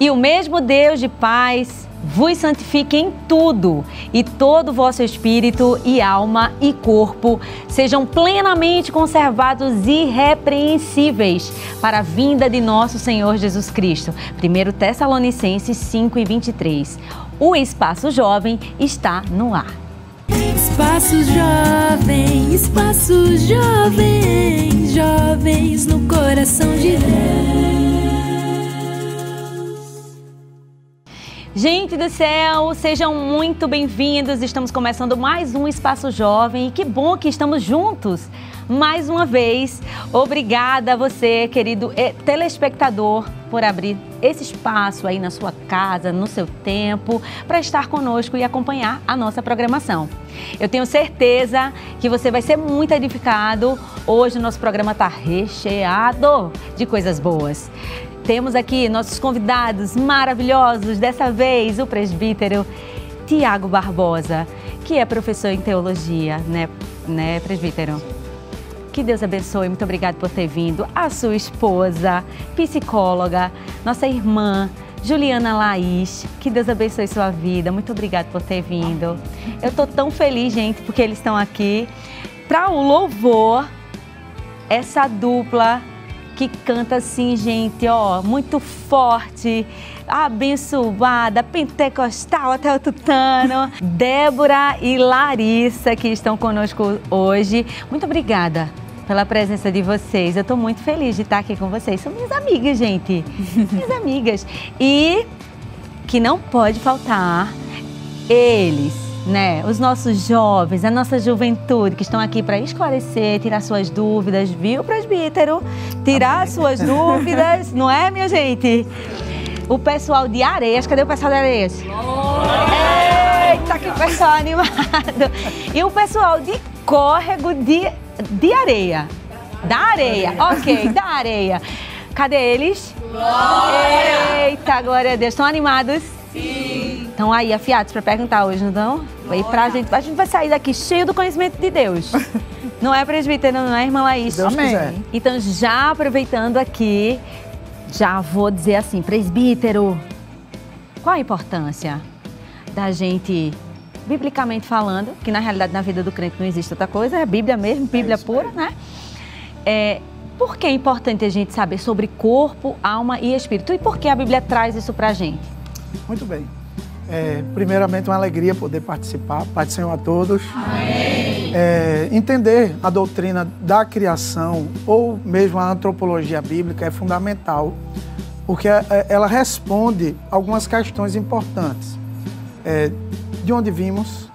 E o mesmo Deus de paz vos santifique em tudo, e todo o vosso espírito e alma e corpo sejam plenamente conservados irrepreensíveis para a vinda de nosso Senhor Jesus Cristo. 1 Tessalonicenses 5:23. O Espaço Jovem está no ar. Espaço Jovem, Espaço Jovem, jovens no coração de Deus. Gente do céu, sejam muito bem-vindos. Estamos começando mais um Espaço Jovem e que bom que estamos juntos mais uma vez. Obrigada a você, querido telespectador, por abrir esse espaço aí na sua casa, no seu tempo, para estar conosco e acompanhar a nossa programação. Eu tenho certeza que você vai ser muito edificado. Hoje o nosso programa está recheado de coisas boas. Temos aqui nossos convidados maravilhosos, dessa vez o presbítero Tiago Barbosa, que é professor em teologia, né, presbítero? Que Deus abençoe, muito obrigado por ter vindo. A sua esposa, psicóloga, nossa irmã Juliana Laís, que Deus abençoe sua vida, muito obrigado por ter vindo. Eu estou tão feliz, gente, porque eles estão aqui para o louvor, essa dupla que canta assim, gente, ó, muito forte, abençoada, pentecostal até o tutano. Débora e Larissa, que estão conosco hoje. Muito obrigada pela presença de vocês. Eu estou muito feliz de estar aqui com vocês. São minhas amigas, gente. Minhas amigas. E que não pode faltar eles, né? Os nossos jovens, a nossa juventude que estão aqui para esclarecer, tirar suas dúvidas, viu, presbítero? Tirar suas dúvidas, não é, minha gente? O pessoal de Areias, cadê o pessoal de Areias? Eita, que pessoal animado! E o pessoal de Córrego de Areia. Da Areia, ok, da Areia. Cadê eles? Glória! Eita, glória a Deus. Estão animados? Sim. Estão aí afiados para perguntar hoje, não estão? E a gente vai sair daqui cheio do conhecimento de Deus. Não é, presbítero? Não é, irmã Laís? Deus quiser. Então, já aproveitando aqui, já vou dizer assim, presbítero, qual a importância da gente, biblicamente falando, que na realidade na vida do crente não existe outra coisa, é a Bíblia mesmo, Bíblia pura, né? Por que é importante a gente saber sobre corpo, alma e espírito? E por que a Bíblia traz isso pra gente? Muito bem. Primeiramente, uma alegria poder participar. Pai do Senhor a todos. Amém. Entender a doutrina da criação ou mesmo a antropologia bíblica é fundamental, porque ela responde algumas questões importantes. De onde vimos,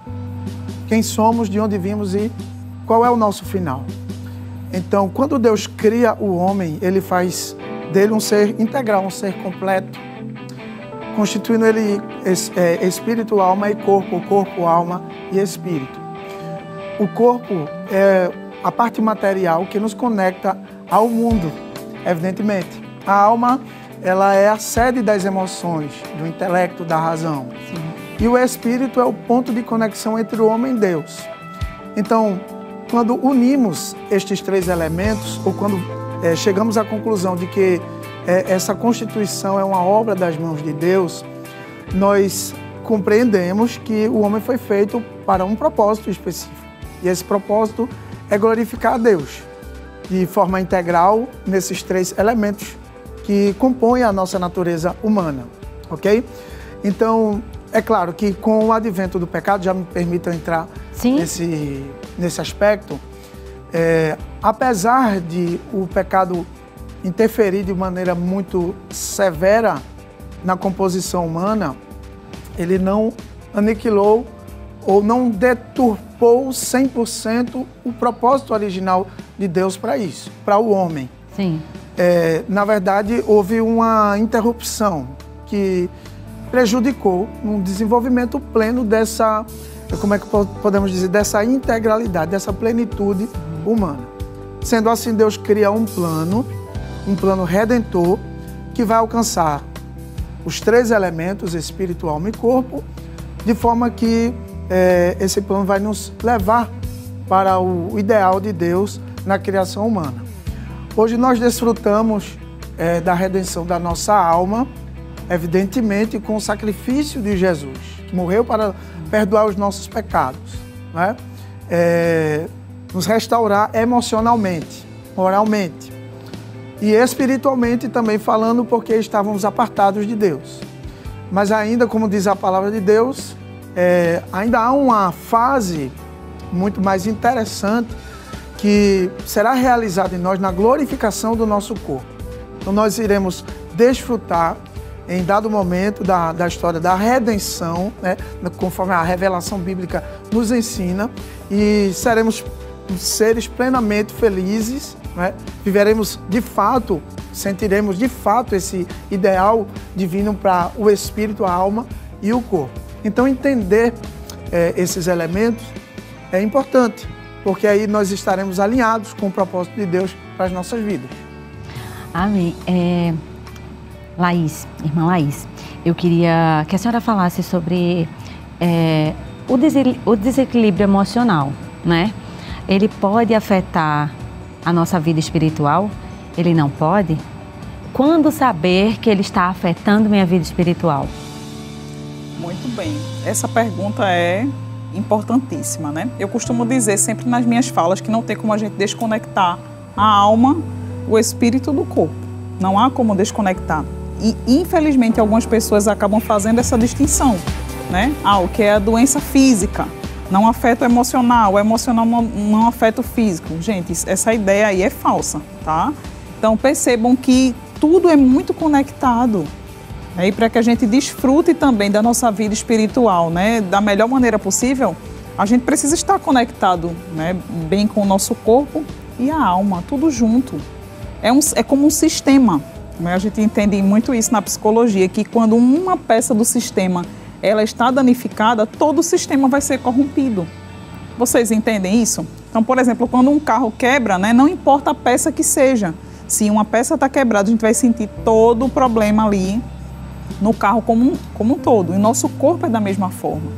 quem somos, de onde vimos e qual é o nosso final. Então, quando Deus cria o homem, Ele faz dele um ser integral, um ser completo, constituindo ele espírito, alma e corpo, corpo, alma e espírito. O corpo é a parte material que nos conecta ao mundo, evidentemente. A alma, ela é a sede das emoções, do intelecto, da razão. Sim. E o espírito é o ponto de conexão entre o homem e Deus. Então, quando unimos estes três elementos, ou quando chegamos à conclusão de que essa constituição é uma obra das mãos de Deus, nós compreendemos que o homem foi feito para um propósito específico. E esse propósito é glorificar a Deus de forma integral nesses três elementos que compõem a nossa natureza humana, ok? Então, é claro que com o advento do pecado, já me permitam entrar nesse aspecto, apesar de o pecado interferir de maneira muito severa na composição humana, ele não aniquilou ou não deturpou 100% o propósito original de Deus para isso, para o homem. Sim. Na verdade, houve uma interrupção que prejudicou um desenvolvimento pleno dessa, como é que podemos dizer, dessa integralidade, dessa plenitude humana. Sendo assim, Deus cria um plano redentor que vai alcançar os três elementos, espírito, alma e corpo, de forma que esse plano vai nos levar para o ideal de Deus na criação humana. Hoje nós desfrutamos da redenção da nossa alma evidentemente com o sacrifício de Jesus, que morreu para perdoar os nossos pecados, né? Nos restaurar emocionalmente, moralmente e espiritualmente também falando, porque estávamos apartados de Deus. Mas ainda, como diz a palavra de Deus, ainda há uma fase muito mais interessante que será realizada em nós na glorificação do nosso corpo. Então nós iremos desfrutar em dado momento da história da redenção, né, conforme a revelação bíblica nos ensina, e seremos seres plenamente felizes, né? Viveremos de fato, sentiremos de fato esse ideal divino para o espírito, a alma e o corpo. Então entender esses elementos é importante, porque aí nós estaremos alinhados com o propósito de Deus para as nossas vidas. Amém. Laís, irmã Laís, eu queria que a senhora falasse sobre o desequilíbrio emocional, né? Ele pode afetar a nossa vida espiritual? Ele não pode? Quando saber que ele está afetando minha vida espiritual? Muito bem. Essa pergunta é importantíssima, né? Eu costumo dizer sempre nas minhas falas que não tem como a gente desconectar a alma, o espírito do corpo. Não há como desconectar. E, infelizmente, algumas pessoas acabam fazendo essa distinção, né? O que é a doença física não afeta o emocional não afeta o físico. Gente, essa ideia aí é falsa, tá? Então, percebam que tudo é muito conectado. E para que a gente desfrute também da nossa vida espiritual, né, da melhor maneira possível, a gente precisa estar conectado, né, bem com o nosso corpo e a alma, tudo junto. É como um sistema. Né? A gente entende muito isso na psicologia, que quando uma peça do sistema ela está danificada, todo o sistema vai ser corrompido. Vocês entendem isso? Então, por exemplo, quando um carro quebra, né, não importa a peça que seja. Se uma peça está quebrada, a gente vai sentir todo o problema ali no carro como um todo. E o nosso corpo é da mesma forma.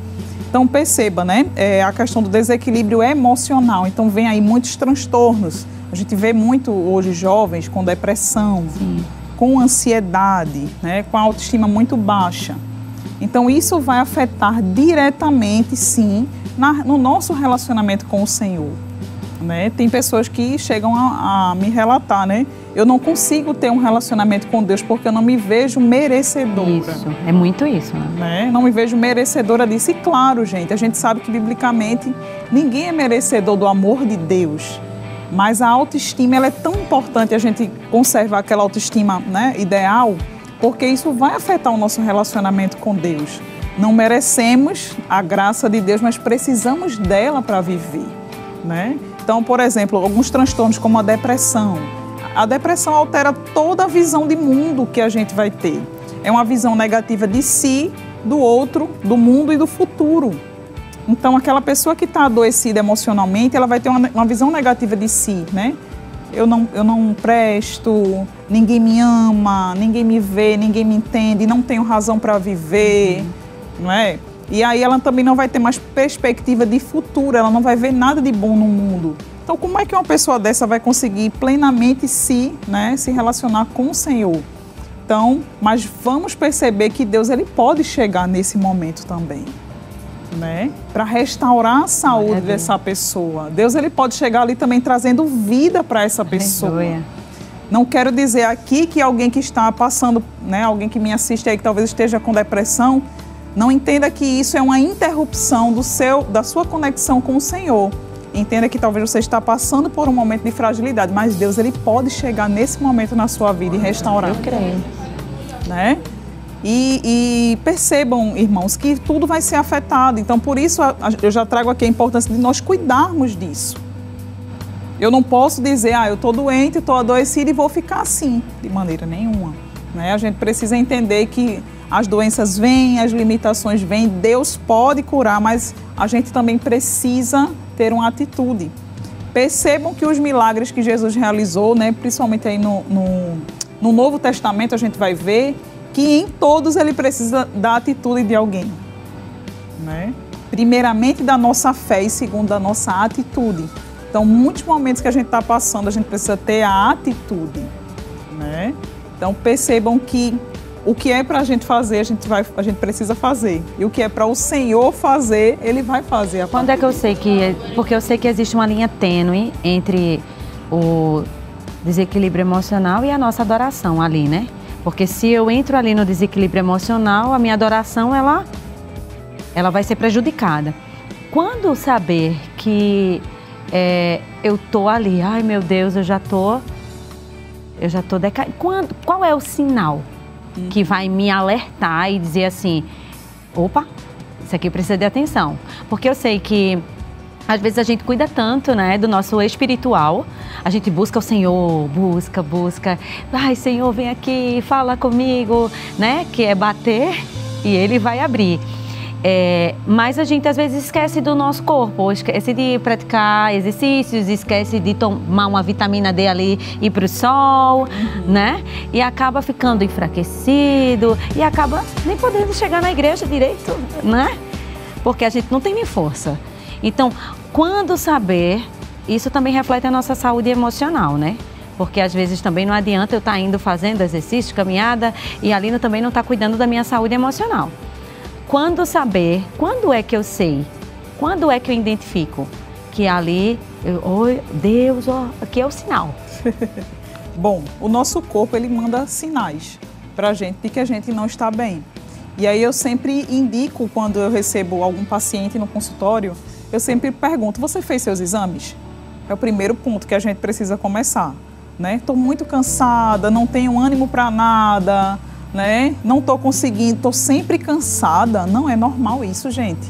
Então, perceba, né, a questão do desequilíbrio emocional. Então, vem aí muitos transtornos. A gente vê muito hoje jovens com depressão, sim, com ansiedade, né, com a autoestima muito baixa. Então, isso vai afetar diretamente, sim, no nosso relacionamento com o Senhor. Né? Tem pessoas que chegam a me relatar, né? Eu não consigo ter um relacionamento com Deus porque eu não me vejo merecedora. Isso, é muito isso. Né? Não me vejo merecedora disso. E claro, gente, a gente sabe que biblicamente ninguém é merecedor do amor de Deus. Mas a autoestima, ela é tão importante a gente conservar aquela autoestima, né, ideal, porque isso vai afetar o nosso relacionamento com Deus. Não merecemos a graça de Deus, mas precisamos dela para viver, né? Então, por exemplo, alguns transtornos como a depressão. A depressão altera toda a visão de mundo que a gente vai ter. É uma visão negativa de si, do outro, do mundo e do futuro. Então, aquela pessoa que está adoecida emocionalmente, ela vai ter uma visão negativa de si, né? Eu não presto, ninguém me ama, ninguém me vê, ninguém me entende, não tenho razão para viver, não é? E aí ela também não vai ter mais perspectiva de futuro, ela não vai ver nada de bom no mundo. Então, como é que uma pessoa dessa vai conseguir plenamente se relacionar com o Senhor? Então, mas vamos perceber que Deus ele pode chegar nesse momento também, né? Para restaurar a saúde dessa pessoa. Deus ele pode chegar ali também trazendo vida para essa pessoa. Não quero dizer aqui que alguém que está passando, né, alguém que me assiste aí que talvez esteja com depressão, não entenda que isso é uma interrupção da sua conexão com o Senhor. Entenda que talvez você está passando por um momento de fragilidade, mas Deus ele pode chegar nesse momento na sua vida e restaurar. Eu creio. Né? E percebam, irmãos, que tudo vai ser afetado. Então, por isso, eu já trago aqui a importância de nós cuidarmos disso. Eu não posso dizer, eu estou doente, estou adoecida e vou ficar assim, de maneira nenhuma. Né? A gente precisa entender que as doenças vêm, as limitações vêm, Deus pode curar, mas a gente também precisa ter uma atitude. Percebam que os milagres que Jesus realizou, né, principalmente aí no Novo Testamento, a gente vai ver que em todos ele precisa da atitude de alguém. Né? Primeiramente da nossa fé e segundo da nossa atitude. Então, muitos momentos que a gente está passando, a gente precisa ter a atitude. Né? Então, percebam que O que é para a gente fazer, a gente precisa fazer. E o que é para o Senhor fazer, Ele vai fazer. Quando é que eu sei que... Porque eu sei que existe uma linha tênue entre o desequilíbrio emocional e a nossa adoração ali, né? Porque se eu entro ali no desequilíbrio emocional, a minha adoração, ela vai ser prejudicada. Quando saber que eu tô ali, ai meu Deus, eu já tô decaída. Qual é o sinal que vai me alertar e dizer assim, opa, isso aqui precisa de atenção? Porque eu sei que às vezes a gente cuida tanto, né, do nosso espiritual, a gente busca o Senhor, busca, ai Senhor, vem aqui, fala comigo, né, que é bater e Ele vai abrir. Mas a gente às vezes esquece do nosso corpo, esquece de praticar exercícios, esquece de tomar uma vitamina D ali e ir para o sol, né? E acaba ficando enfraquecido e acaba nem podendo chegar na igreja direito, né? Porque a gente não tem nem força. Então, quando saber, isso também reflete a nossa saúde emocional, né? Porque às vezes também não adianta eu estar indo fazendo exercício, caminhada e a Lina também não está cuidando da minha saúde emocional. Quando saber, quando é que eu sei, quando é que eu identifico que ali, Deus, aqui é o sinal. Bom, o nosso corpo, ele manda sinais pra gente de que a gente não está bem. E aí eu sempre indico, quando eu recebo algum paciente no consultório, eu sempre pergunto, você fez seus exames? É o primeiro ponto que a gente precisa começar, né? Estou muito cansada, não tenho ânimo para nada, né? Não estou conseguindo, estou sempre cansada. Não é normal isso, gente.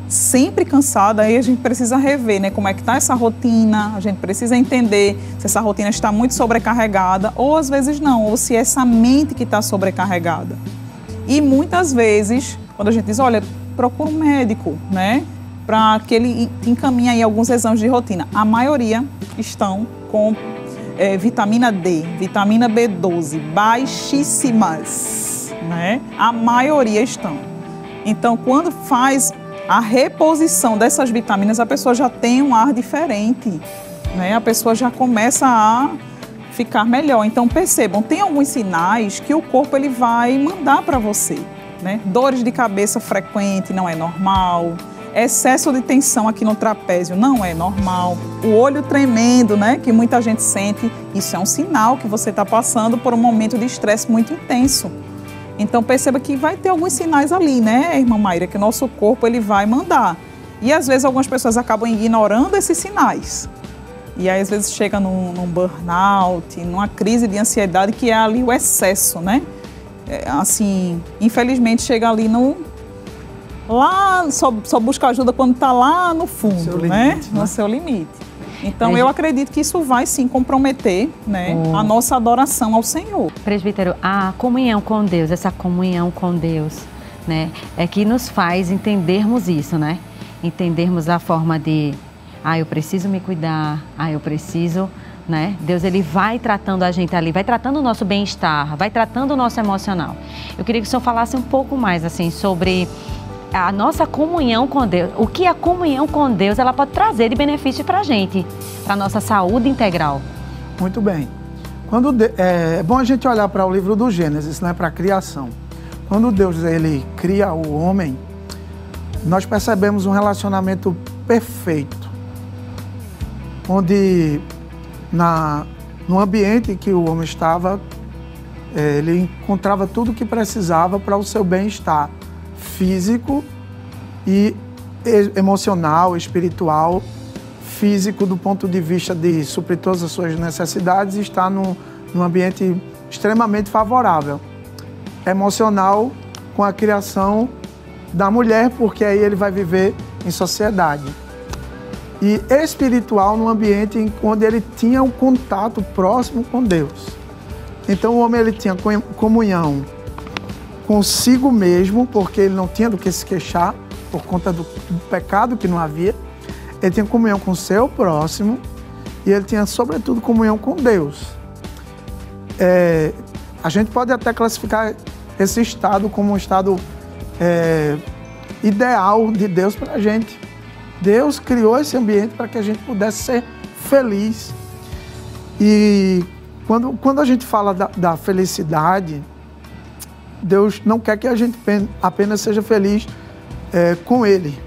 Sempre cansada, aí a gente precisa rever, né? Como é que está essa rotina, a gente precisa entender se essa rotina está muito sobrecarregada ou às vezes não, ou se é essa mente que está sobrecarregada. E muitas vezes, quando a gente diz, olha, procura um médico, né? Para que ele encaminhe aí alguns exames de rotina. A maioria estão com vitamina D, vitamina B12, baixíssimas, né? A maioria estão. Então, quando faz a reposição dessas vitaminas, a pessoa já tem um ar diferente, né? A pessoa já começa a ficar melhor. Então, percebam, tem alguns sinais que o corpo ele vai mandar para você, né? Dores de cabeça frequente não é normal. Excesso de tensão aqui no trapézio não é normal. O olho tremendo, né, que muita gente sente, isso é um sinal que você está passando por um momento de estresse muito intenso. Então perceba que vai ter alguns sinais ali, né, irmã Mayra, que o nosso corpo ele vai mandar. E às vezes algumas pessoas acabam ignorando esses sinais. E aí às vezes chega num burnout, numa crise de ansiedade, que é ali o excesso, né? Assim, infelizmente chega ali lá, só busca ajuda quando está lá no fundo, né? No seu limite. Então, eu acredito que isso vai, sim, comprometer, né, a nossa adoração ao Senhor. Presbítero, a comunhão com Deus, essa comunhão com Deus, né, é que nos faz entendermos isso, né? Entendermos a forma de, eu preciso me cuidar, eu preciso, né? Deus, ele vai tratando a gente ali, vai tratando o nosso bem-estar, vai tratando o nosso emocional. Eu queria que o senhor falasse um pouco mais, assim, sobre a nossa comunhão com Deus, o que a comunhão com Deus ela pode trazer de benefício para a gente, para a nossa saúde integral. Muito bem. É bom a gente olhar para o livro do Gênesis, né, para a criação. Quando Deus ele cria o homem, nós percebemos um relacionamento perfeito, onde no ambiente em que o homem estava, ele encontrava tudo o que precisava para o seu bem-estar físico e emocional, espiritual, físico do ponto de vista de suprir todas as suas necessidades e estar num ambiente extremamente favorável. Emocional com a criação da mulher, porque aí ele vai viver em sociedade. E espiritual no ambiente onde ele tinha um contato próximo com Deus. Então o homem ele tinha comunhão consigo mesmo, porque ele não tinha do que se queixar, por conta do pecado que não havia. Ele tinha comunhão com o seu próximo e ele tinha, sobretudo, comunhão com Deus. A gente pode até classificar esse estado como um estado ideal de Deus para a gente. Deus criou esse ambiente para que a gente pudesse ser feliz. E quando a gente fala da felicidade, Deus não quer que a gente apenas seja feliz com Ele,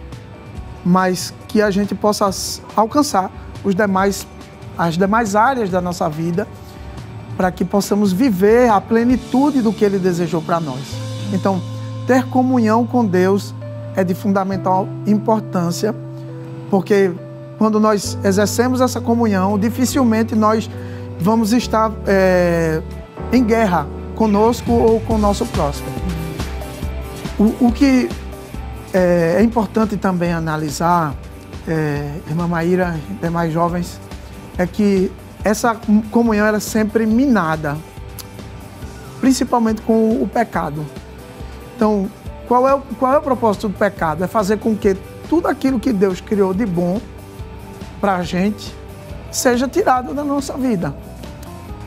mas que a gente possa alcançar as demais áreas da nossa vida, para que possamos viver a plenitude do que Ele desejou para nós. Então, ter comunhão com Deus é de fundamental importância, porque quando nós exercemos essa comunhão, dificilmente nós vamos estar em guerra conosco ou com o nosso próximo. O que é importante também analisar, irmã Maíra e demais jovens, é que essa comunhão era sempre minada, principalmente com o pecado. Então, qual é o propósito do pecado? É fazer com que tudo aquilo que Deus criou de bom para a gente seja tirado da nossa vida.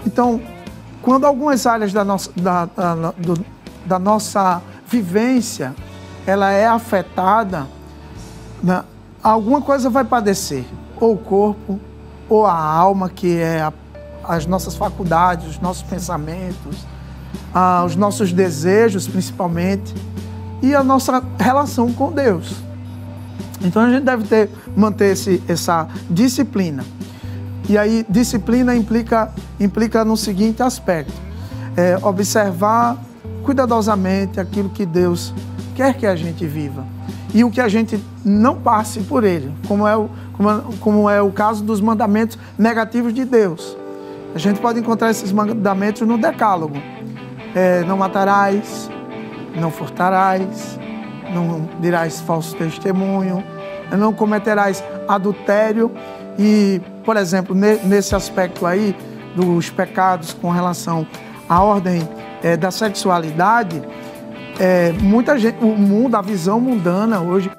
Então, quando algumas áreas da nossa vivência ela é afetada, né, alguma coisa vai padecer, ou o corpo, ou a alma, que é as nossas faculdades, os nossos pensamentos, os nossos desejos principalmente, e a nossa relação com Deus. Então a gente deve manter essa disciplina. E aí disciplina implica no seguinte aspecto: observar cuidadosamente aquilo que Deus quer que a gente viva e o que a gente não passe por ele, como é o caso dos mandamentos negativos de Deus. A gente pode encontrar esses mandamentos no Decálogo. Não matarás, não furtarás, não dirás falso testemunho, não cometerás adultério. E, por exemplo, nesse aspecto aí dos pecados com relação à ordem da sexualidade, muita gente, o mundo, a visão mundana hoje,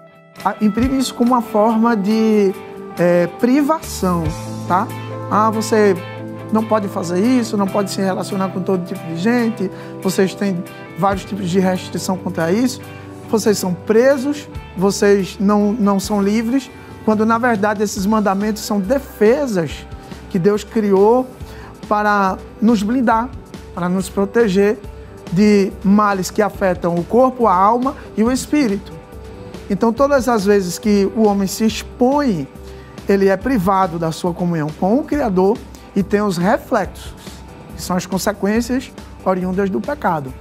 imprime isso como uma forma de privação, tá? Você não pode fazer isso, não pode se relacionar com todo tipo de gente, vocês têm vários tipos de restrição contra isso, vocês são presos, vocês não são livres, quando na verdade esses mandamentos são defesas que Deus criou para nos blindar, para nos proteger de males que afetam o corpo, a alma e o espírito. Então, todas as vezes que o homem se expõe, ele é privado da sua comunhão com o Criador e tem os reflexos, que são as consequências oriundas do pecado.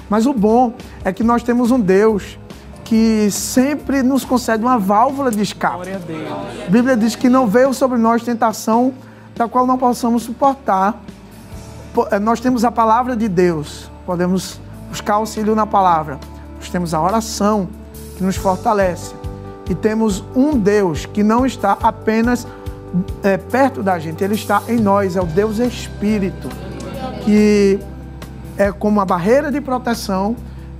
Mas o bom é que nós temos um Deus que sempre nos concede uma válvula de escape. Glória a Deus. A Bíblia diz que não veio sobre nós tentação da qual não possamos suportar. Nós temos a palavra de Deus, podemos buscar auxílio na palavra. Nós temos a oração que nos fortalece. E temos um Deus que não está apenas perto da gente, Ele está em nós, é o Deus Espírito, que é como uma barreira de proteção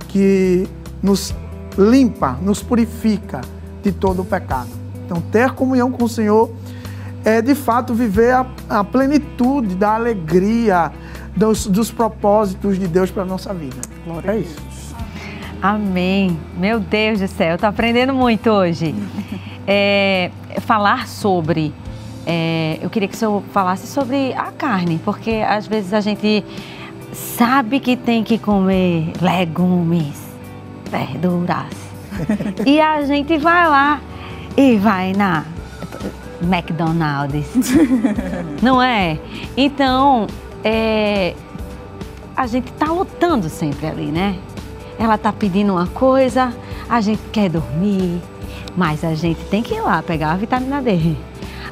que nos limpa, nos purifica de todo o pecado. Então, ter comunhão com o Senhor é, de fato, viver a plenitude da alegria, dos propósitos de Deus para a nossa vida. Glória a Deus. Amém. Meu Deus do céu, eu estou aprendendo muito hoje. Falar sobre... eu queria que o senhor falasse sobre a carne, porque às vezes a gente sabe que tem que comer legumes, verduras. E a gente vai lá e vai na McDonald's. Não é? Então, a gente tá lutando sempre ali, né? Ela tá pedindo uma coisa, a gente quer dormir, mas a gente tem que ir lá pegar a vitamina D.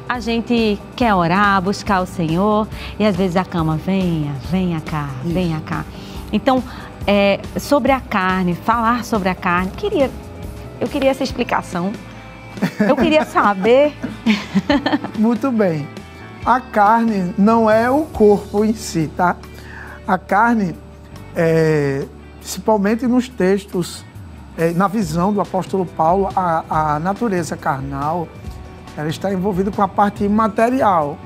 A gente quer orar, buscar o Senhor, e às vezes a cama venha cá, venha cá. Então, sobre a carne, falar sobre a carne, eu queria essa explicação. Eu queria saber. Muito bem. A carne não é o corpo em si, tá? A carne, principalmente nos textos, na visão do apóstolo Paulo, a natureza carnal, ela está envolvida com a parte imaterial,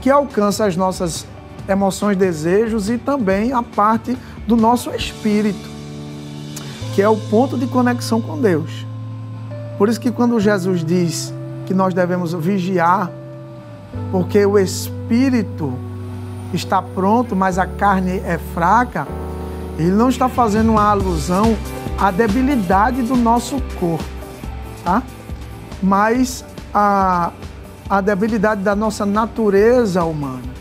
que alcança as nossas emoções, desejos e também a parte do nosso espírito, que é o ponto de conexão com Deus. Por isso que quando Jesus diz que nós devemos vigiar, porque o espírito está pronto, mas a carne é fraca, Ele não está fazendo uma alusão à debilidade do nosso corpo, tá? Mas a debilidade da nossa natureza humana.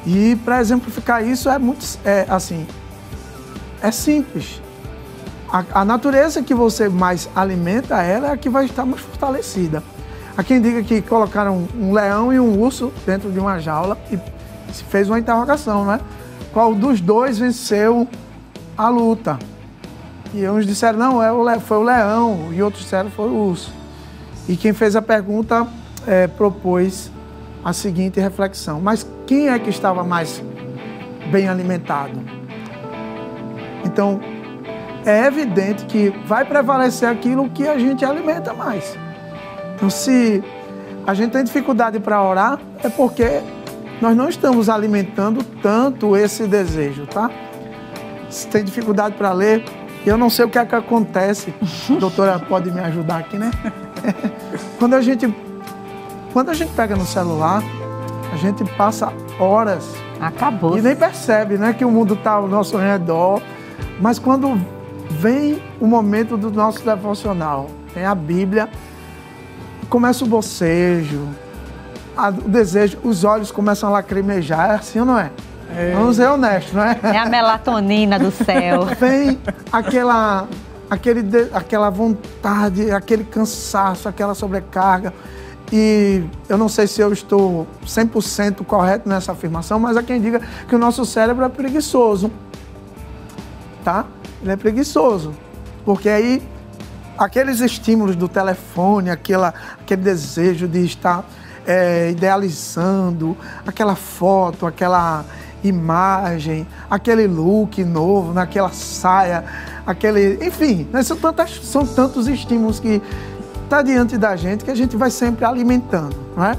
E para exemplificar isso é simples. A natureza que você mais alimenta ela é a que vai estar mais fortalecida. Há quem diga que colocaram um leão e um urso dentro de uma jaula e se fez uma interrogação, né? Qual dos dois venceu a luta? E uns disseram, não, foi o leão, e outros disseram, foi o urso. E quem fez a pergunta propôs a seguinte reflexão: mas quem é que estava mais bem alimentado? Então, é evidente que vai prevalecer aquilo que a gente alimenta mais. Então, se a gente tem dificuldade para orar, é porque nós não estamos alimentando tanto esse desejo, tá? Se tem dificuldade para ler, eu não sei o que é que acontece. A doutora pode me ajudar aqui, né? Quando a gente pega no celular, a gente passa horas. Acabou. E nem percebe, né, que o mundo está ao nosso redor. Mas quando vem o momento do nosso devocional, tem a Bíblia, começa o bocejo, o desejo, os olhos começam a lacrimejar, é assim ou não é? Vamos ser honestos, não é? É a melatonina do céu. Vem aquela vontade, aquele cansaço, aquela sobrecarga. E eu não sei se eu estou 100% correto nessa afirmação, mas há quem diga que o nosso cérebro é preguiçoso, tá? Ele é preguiçoso, porque aí aqueles estímulos do telefone, aquele desejo de estar idealizando aquela foto, aquela imagem, aquele look novo, naquela saia, enfim, né? São tantos estímulos que está diante da gente que a gente vai sempre alimentando, não é?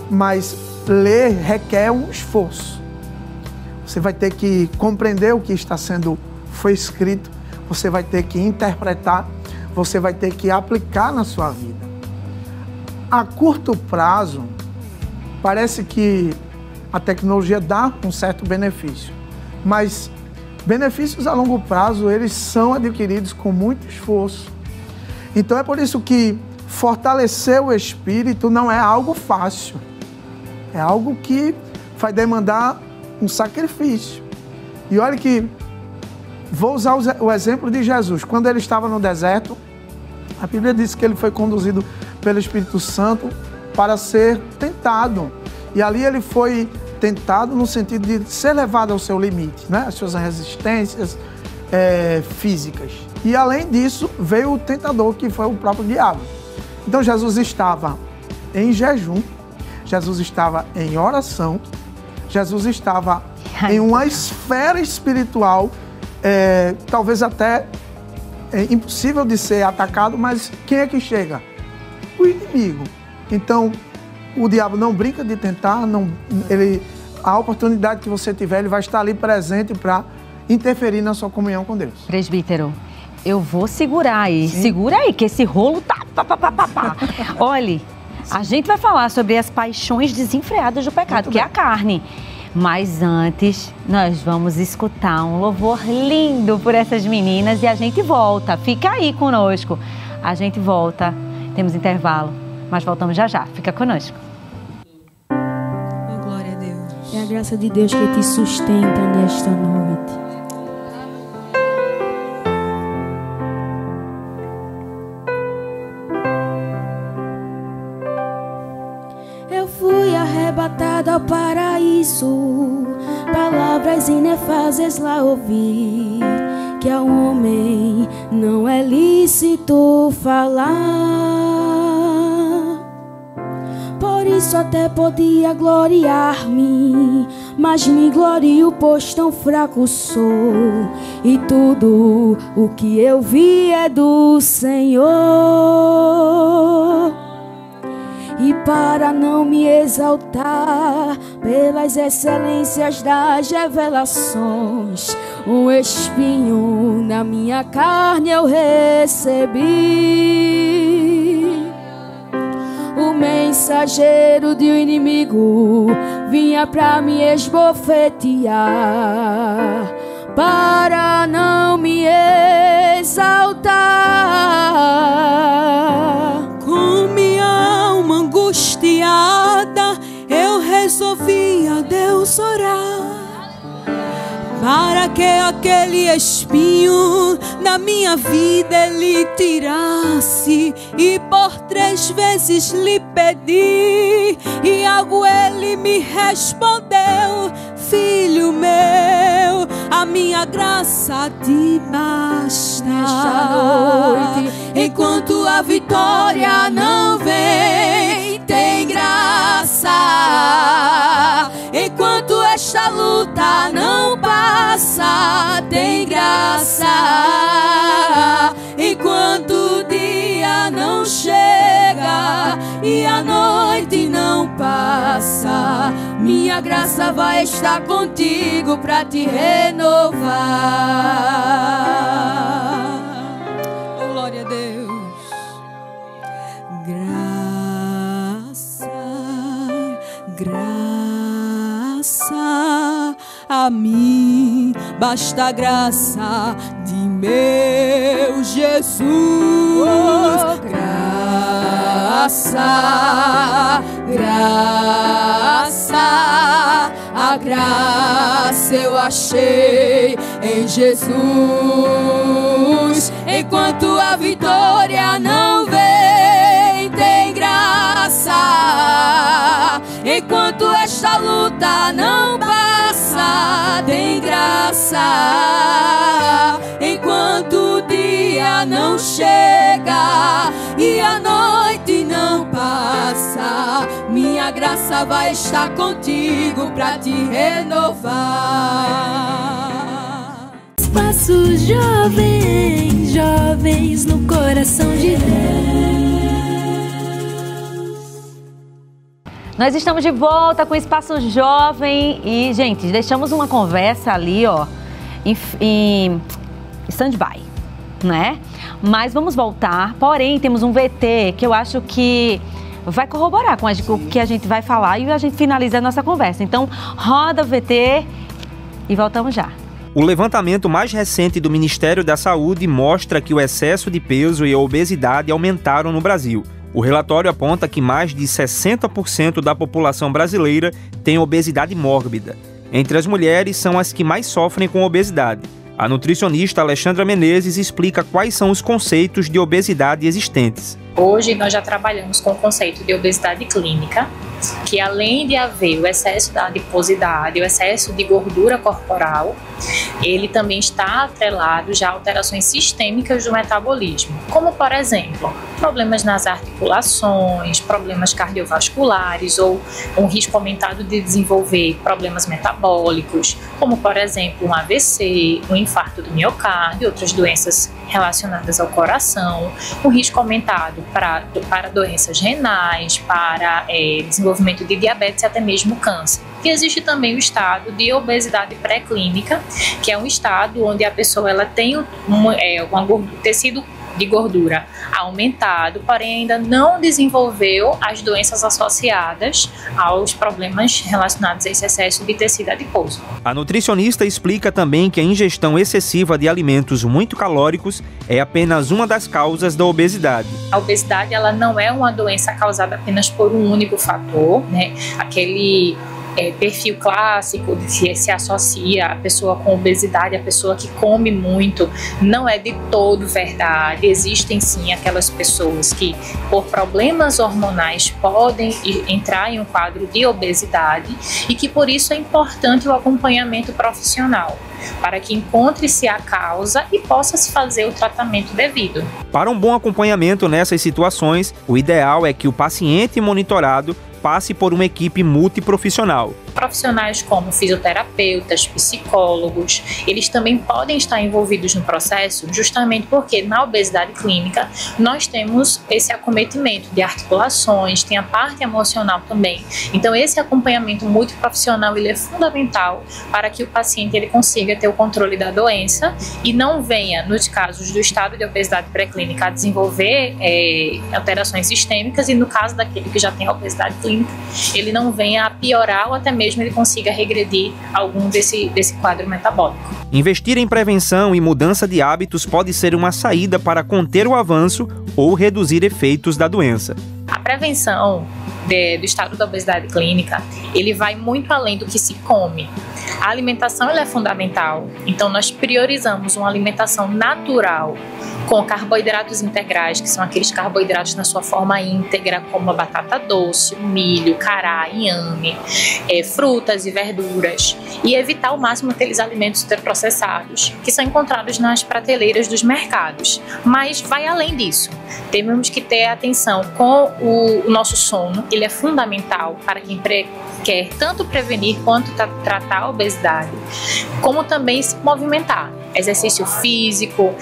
Mas ler requer um esforço. Você vai ter que compreender o que foi escrito, você vai ter que interpretar, você vai ter que aplicar na sua vida. A curto prazo, parece que a tecnologia dá um certo benefício, mas benefícios a longo prazo, eles são adquiridos com muito esforço. Então é por isso que fortalecer o espírito não é algo fácil. É algo que vai demandar um sacrifício. E olha que, vou usar o exemplo de Jesus. Quando ele estava no deserto, a Bíblia diz que ele foi conduzido pelo Espírito Santo para ser tentado. E ali ele foi tentado no sentido de ser levado ao seu limite, né? As suas resistências físicas. E além disso, veio o tentador, que foi o próprio diabo. Então Jesus estava em jejum, Jesus estava em oração, Jesus estava em uma esfera espiritual, talvez até impossível de ser atacado, mas quem é que chega? O inimigo. Então, o diabo não brinca de tentar, a oportunidade que você tiver, ele vai estar ali presente para interferir na sua comunhão com Deus. Presbítero, eu vou segurar aí. Sim. Segura aí, que esse rolo tá... Olha, a gente vai falar sobre as paixões desenfreadas do pecado, que é a carne. Mas antes, nós vamos escutar um louvor lindo por essas meninas e a gente volta. Fica aí conosco. A gente volta, temos intervalo, mas voltamos já já. Fica conosco. Oh, glória a Deus. É a graça de Deus que te sustenta nesta noite. Eu fui arrebatada ao paraíso, palavras inefáveis lá ouvi, que ao homem não é lícito falar. Por isso até podia gloriar-me, mas me glorio pois tão fraco sou, e tudo o que eu vi é do Senhor. E para não me exaltar pelas excelências das revelações, um espinho na minha carne eu recebi. O mensageiro de um inimigo vinha pra me esbofetear, para não me exaltar. Com minha alma angustiada, eu resolvi a Deus orar, para que aquele espinho da minha vida Ele tirasse. E por 3 vezes lhe pedi, e algo Ele me respondeu: filho meu, a minha graça te basta. Nesta noite, enquanto a vitória não vem, tem graça. Enquanto esta luta não passa, tem graça. Enquanto o dia não chega e a noite não passa, minha graça vai estar contigo para te renovar. Oh, glória a Deus. Graça a mim, basta a graça de meu Jesus. Graça, a graça eu achei em Jesus. Enquanto a vitória não vem, tem graça. Enquanto esta luta não passa, tem graça. Enquanto o dia não chega e a noite não passa, minha graça vai estar contigo para te renovar. Espaço Jovem, jovens no coração de Deus. Nós estamos de volta com o Espaço Jovem e, gente, deixamos uma conversa ali, ó, em stand-by, né? Mas vamos voltar, porém temos um VT que eu acho que vai corroborar com o que a gente vai falar e a gente finaliza a nossa conversa. Então, roda o VT e voltamos já. O levantamento mais recente do Ministério da Saúde mostra que o excesso de peso e a obesidade aumentaram no Brasil. O relatório aponta que mais de 60% da população brasileira tem obesidade mórbida. Entre as mulheres, são as que mais sofrem com obesidade. A nutricionista Alexandra Menezes explica quais são os conceitos de obesidade existentes. Hoje nós já trabalhamos com o conceito de obesidade clínica, que além de haver o excesso da adiposidade, o excesso de gordura corporal, ele também está atrelado já a alterações sistêmicas do metabolismo, como por exemplo, problemas nas articulações, problemas cardiovasculares ou um risco aumentado de desenvolver problemas metabólicos, como por exemplo um AVC, um infarto do miocárdio, outras doenças relacionadas ao coração, um risco aumentado para doenças renais, para desenvolvimento de diabetes e até mesmo câncer. E existe também o estado de obesidade pré-clínica, que é um estado onde a pessoa ela tem um tecido de gordura aumentado, porém ainda não desenvolveu as doenças associadas aos problemas relacionados a esse excesso de tecido adiposo. A nutricionista explica também que a ingestão excessiva de alimentos muito calóricos é apenas uma das causas da obesidade. A obesidade ela não é uma doença causada apenas por um único fator, né? Aquele perfil clássico de que se associa a pessoa com obesidade, a pessoa que come muito, não é de todo verdade. Existem sim aquelas pessoas que por problemas hormonais podem entrar em um quadro de obesidade e que por isso é importante o acompanhamento profissional, para que encontre-se a causa e possa se fazer o tratamento devido. Para um bom acompanhamento nessas situações, o ideal é que o paciente monitorado passe por uma equipe multiprofissional. Profissionais como fisioterapeutas, psicólogos, eles também podem estar envolvidos no processo, justamente porque na obesidade clínica nós temos esse acometimento de articulações, tem a parte emocional também. Então esse acompanhamento multiprofissional ele é fundamental para que o paciente ele consiga ter o controle da doença e não venha, nos casos do estado de obesidade pré-clínica, a desenvolver alterações sistêmicas e no caso daquele que já tem a obesidade clínica, clínica, ele não venha a piorar ou até mesmo ele consiga regredir algum desse quadro metabólico. Investir em prevenção e mudança de hábitos pode ser uma saída para conter o avanço ou reduzir efeitos da doença. A prevenção do estado da obesidade clínica, ele vai muito além do que se come. A alimentação ela é fundamental, então nós priorizamos uma alimentação natural, com carboidratos integrais, que são aqueles carboidratos na sua forma íntegra, como a batata doce, o milho, cará, inhame, frutas e verduras, e evitar ao máximo aqueles alimentos ultraprocessados que são encontrados nas prateleiras dos mercados. Mas vai além disso. Temos que ter atenção com o nosso sono, ele é fundamental para quem quer tanto prevenir quanto tratar a obesidade, como também se movimentar. Exercício físico,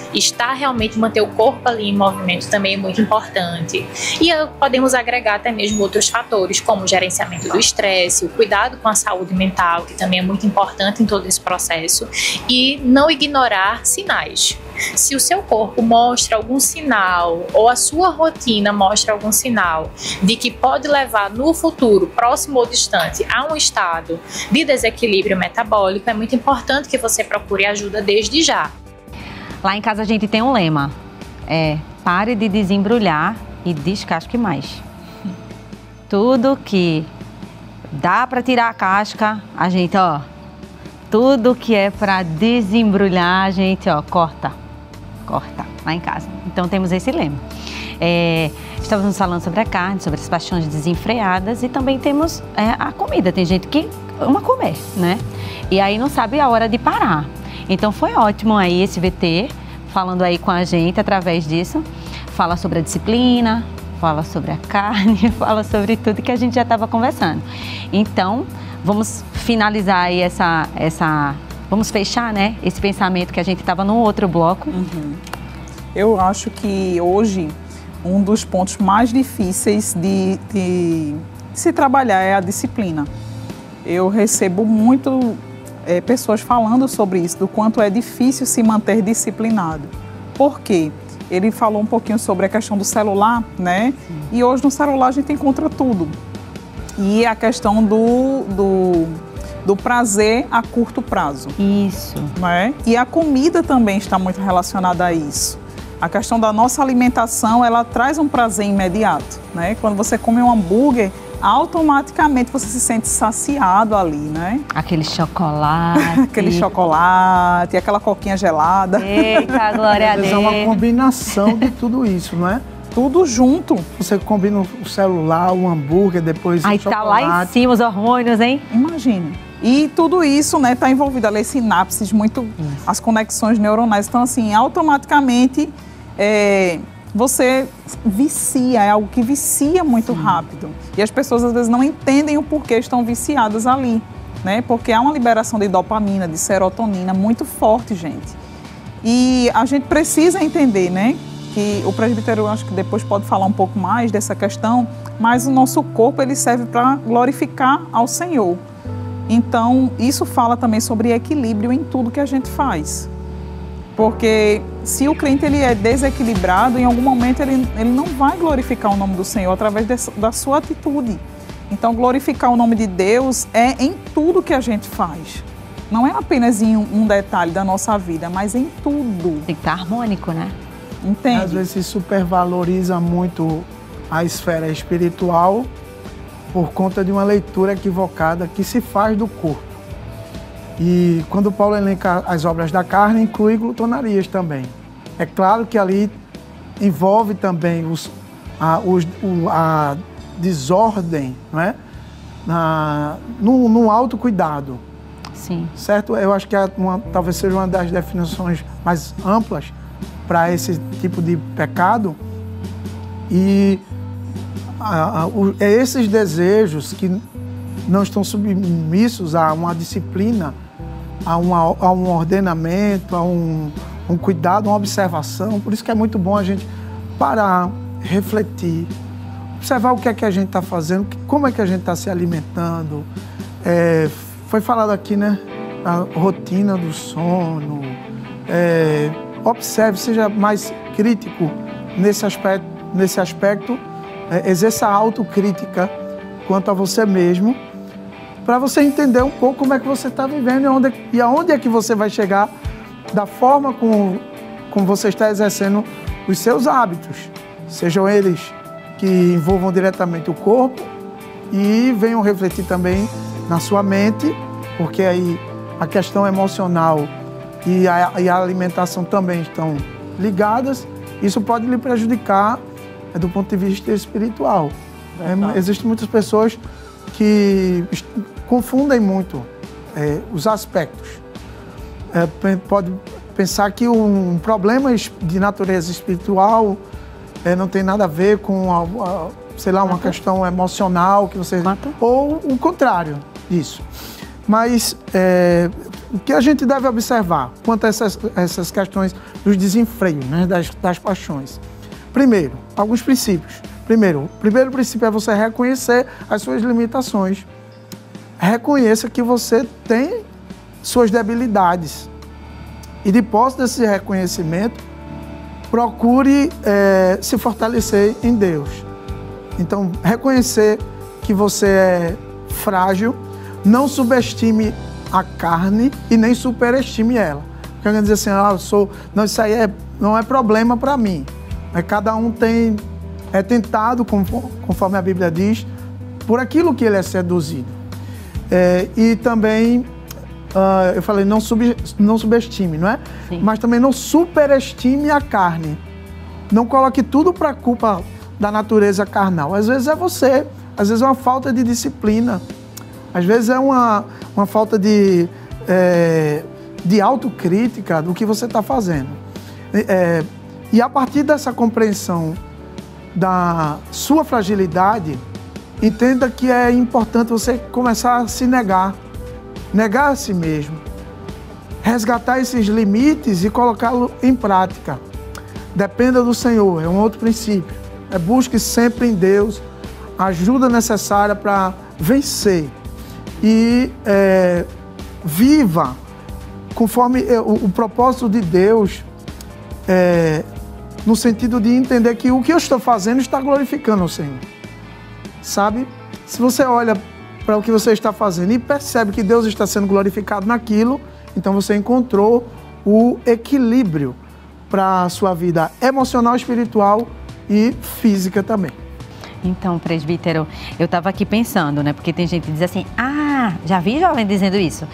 manter o corpo ali em movimento também é muito importante. E podemos agregar até mesmo outros fatores, como o gerenciamento do estresse, o cuidado com a saúde mental, que também é muito importante em todo esse processo, e não ignorar sinais. Se o seu corpo mostra algum sinal, ou a sua rotina mostra algum sinal de que pode levar no futuro, próximo ou distante, a um estado de desequilíbrio metabólico, é muito importante que você procure ajuda desde já. Lá em casa a gente tem um lema, pare de desembrulhar e descasque mais. Tudo que dá para tirar a casca, a gente, tudo que é para desembrulhar, a gente, corta lá em casa. Então temos esse lema. Estamos falando sobre a carne, sobre as paixões desenfreadas e também temos a comida. Tem gente que ama comer, né? E aí não sabe a hora de parar. Então foi ótimo aí esse VT, falando aí com a gente através disso. Fala sobre a disciplina, fala sobre a carne, fala sobre tudo que a gente já estava conversando. Então, vamos finalizar aí vamos fechar, né, esse pensamento que a gente estava no outro bloco. Eu acho que hoje um dos pontos mais difíceis de se trabalhar é a disciplina. Eu recebo muito pessoas falando sobre isso, do quanto é difícil se manter disciplinado. Por quê? Ele falou um pouquinho sobre a questão do celular, né? E hoje no celular a gente encontra tudo. E a questão do prazer a curto prazo. Isso. Né? E a comida também está muito relacionada a isso. A questão da nossa alimentação, ela traz um prazer imediato, né? Quando você come um hambúrguer, automaticamente você se sente saciado ali, né? Aquele chocolate. Aquele chocolate, aquela coquinha gelada. Eita, glória a Deus. É uma combinação de tudo isso, não é? Tudo junto. Você combina o celular, o hambúrguer, depois aí o chocolate. Aí tá lá em cima os hormônios, hein? Imagina. E tudo isso, né, tá envolvido ali, sinapses, as conexões neuronais. Então, assim, automaticamente você vicia, é algo que vicia muito rápido. E as pessoas, às vezes, não entendem o porquê estão viciadas ali, né? Porque há uma liberação de dopamina, de serotonina muito forte, gente. E a gente precisa entender, né? Que o presbítero, acho que depois pode falar um pouco mais dessa questão, mas o nosso corpo, ele serve para glorificar ao Senhor. Então, isso fala também sobre equilíbrio em tudo que a gente faz. Porque se o crente ele é desequilibrado, em algum momento ele não vai glorificar o nome do Senhor através da sua atitude. Então, glorificar o nome de Deus é em tudo que a gente faz. Não é apenas em um detalhe da nossa vida, mas em tudo. Tem que estar harmônico, né? Entende? Às vezes se supervaloriza muito a esfera espiritual por conta de uma leitura equivocada que se faz do corpo. E quando Paulo elenca as obras da carne, inclui glutonarias também. É claro que ali envolve também a desordem, não é? No autocuidado. Sim. Certo? Eu acho que talvez seja uma das definições mais amplas para esse tipo de pecado. E esses desejos que não estão submissos a uma disciplina, a um ordenamento, a um cuidado, uma observação. Por isso que é muito bom a gente parar, refletir, observar o que é que a gente está fazendo, como é que a gente está se alimentando. Foi falado aqui, né? A rotina do sono. Observe, seja mais crítico nesse aspecto, exerça a autocrítica quanto a você mesmo, para você entender um pouco como é que você está vivendo e aonde é que você vai chegar da forma como você está exercendo os seus hábitos, sejam eles que envolvam diretamente o corpo e venham refletir também na sua mente, porque aí a questão emocional e a alimentação também estão ligadas. Isso pode lhe prejudicar do ponto de vista espiritual. Existem muitas pessoas que confundem muito os aspectos. Pode pensar que um problema de natureza espiritual não tem nada a ver com, sei lá, uma questão emocional que você... Ou o contrário disso. Mas o que a gente deve observar quanto a essas questões dos desenfreios, né, das paixões? Primeiro, alguns princípios. O primeiro princípio é você reconhecer as suas limitações. Reconheça que você tem suas debilidades. E depois desse reconhecimento, procure se fortalecer em Deus. Então, reconhecer que você é frágil, não subestime a carne e nem superestime ela. Porque alguém diz assim, não, isso aí não é problema para mim. Cada um é tentado, conforme a Bíblia diz, por aquilo que ele é seduzido. E também, eu falei, não subestime, não é? Sim. Mas também não superestime a carne. Não coloque tudo para culpa da natureza carnal. Às vezes é você, às vezes é uma falta de disciplina, às vezes é uma falta de autocrítica do que você está fazendo. E a partir dessa compreensão da sua fragilidade, entenda que é importante você começar a se negar a si mesmo, resgatar esses limites e colocá-lo em prática. Dependa do Senhor, é um outro princípio. Busque sempre em Deus a ajuda necessária para vencer e viva conforme o propósito de Deus, no sentido de entender que o que eu estou fazendo está glorificando o Senhor. Sabe? Se você olha para o que você está fazendo e percebe que Deus está sendo glorificado naquilo, então você encontrou o equilíbrio para a sua vida emocional, espiritual e física também. Então, presbítero, eu estava aqui pensando, né? Porque tem gente que diz assim, já vi jovem dizendo isso.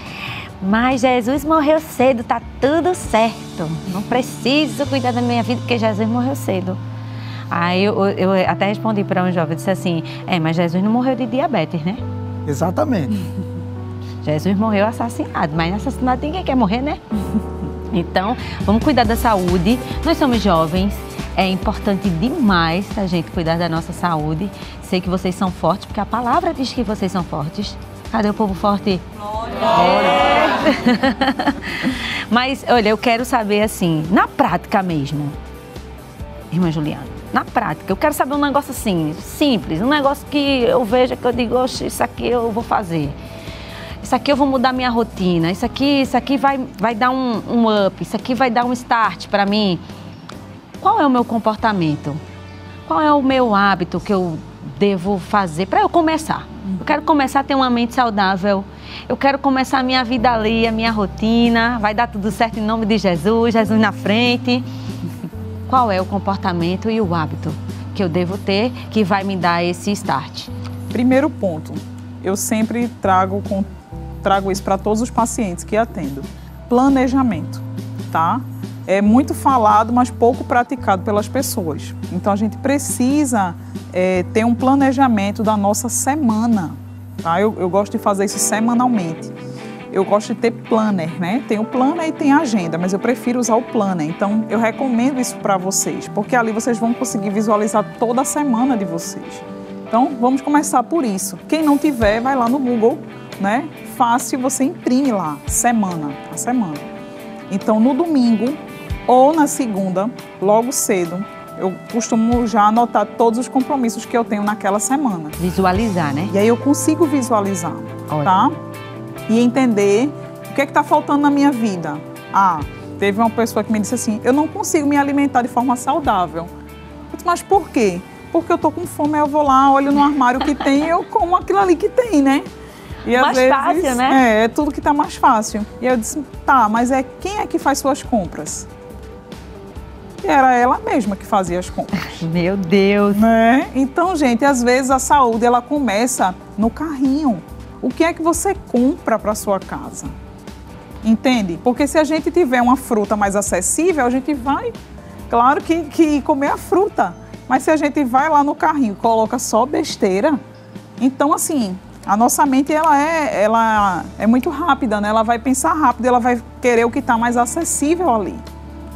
Mas Jesus morreu cedo, tá tudo certo. Não preciso cuidar da minha vida porque Jesus morreu cedo. Aí eu até respondi para um jovem, disse assim, mas Jesus não morreu de diabetes, né? Exatamente. Jesus morreu assassinado, mas assassinado ninguém quer morrer, né? Então, vamos cuidar da saúde. Nós somos jovens, é importante demais a gente cuidar da nossa saúde. Sei que vocês são fortes, porque a palavra diz que vocês são fortes. Cadê o povo forte? Glória! Mas, olha, eu quero saber assim, na prática mesmo, irmã Juliana, na prática, eu quero saber um negócio assim, simples, um negócio que eu vejo, que eu digo, oxe, isso aqui eu vou fazer. Isso aqui eu vou mudar minha rotina, isso aqui vai dar um up, isso aqui vai dar um start para mim. Qual é o meu comportamento? Qual é o meu hábito que eu devo fazer para eu começar? Eu quero começar a ter uma mente saudável, eu quero começar a minha vida ali, a minha rotina, vai dar tudo certo em nome de Jesus, Jesus na frente. Qual é o comportamento e o hábito que eu devo ter que vai me dar esse start? Primeiro ponto, eu sempre trago isso para todos os pacientes que atendo. Planejamento, tá? É muito falado, mas pouco praticado pelas pessoas. Então, a gente precisa ter um planejamento da nossa semana, tá? Eu gosto de fazer isso semanalmente. Eu gosto de ter planner, né? Tem o planner e tem a agenda, mas eu prefiro usar o planner. Então, eu recomendo isso para vocês, porque ali vocês vão conseguir visualizar toda a semana de vocês. Então, vamos começar por isso. Quem não tiver, vai lá no Google, né? Fácil, você imprime lá, a semana. Então, no domingo ou na segunda, logo cedo, eu costumo já anotar todos os compromissos que eu tenho naquela semana. Visualizar, né? E aí eu consigo visualizar, Olha. Tá? E entender o que está faltando na minha vida. Teve uma pessoa que me disse assim, eu não consigo me alimentar de forma saudável. Eu disse, mas por quê? Porque eu tô com fome, eu vou lá, olho no armário que tem e eu como aquilo ali que tem, né? E às Mais vezes, fácil, né? É tudo que tá mais fácil. E eu disse, tá, mas quem é que faz suas compras? E era ela mesma que fazia as compras. Meu Deus. Né? Então, gente, às vezes a saúde, ela começa no carrinho. O que é que você compra para sua casa? Entende? Porque se a gente tiver uma fruta mais acessível, a gente vai, claro que comer a fruta. Mas se a gente vai lá no carrinho e coloca só besteira, então, assim, a nossa mente, ela é muito rápida, né? Ela vai pensar rápido, ela vai querer o que está mais acessível ali.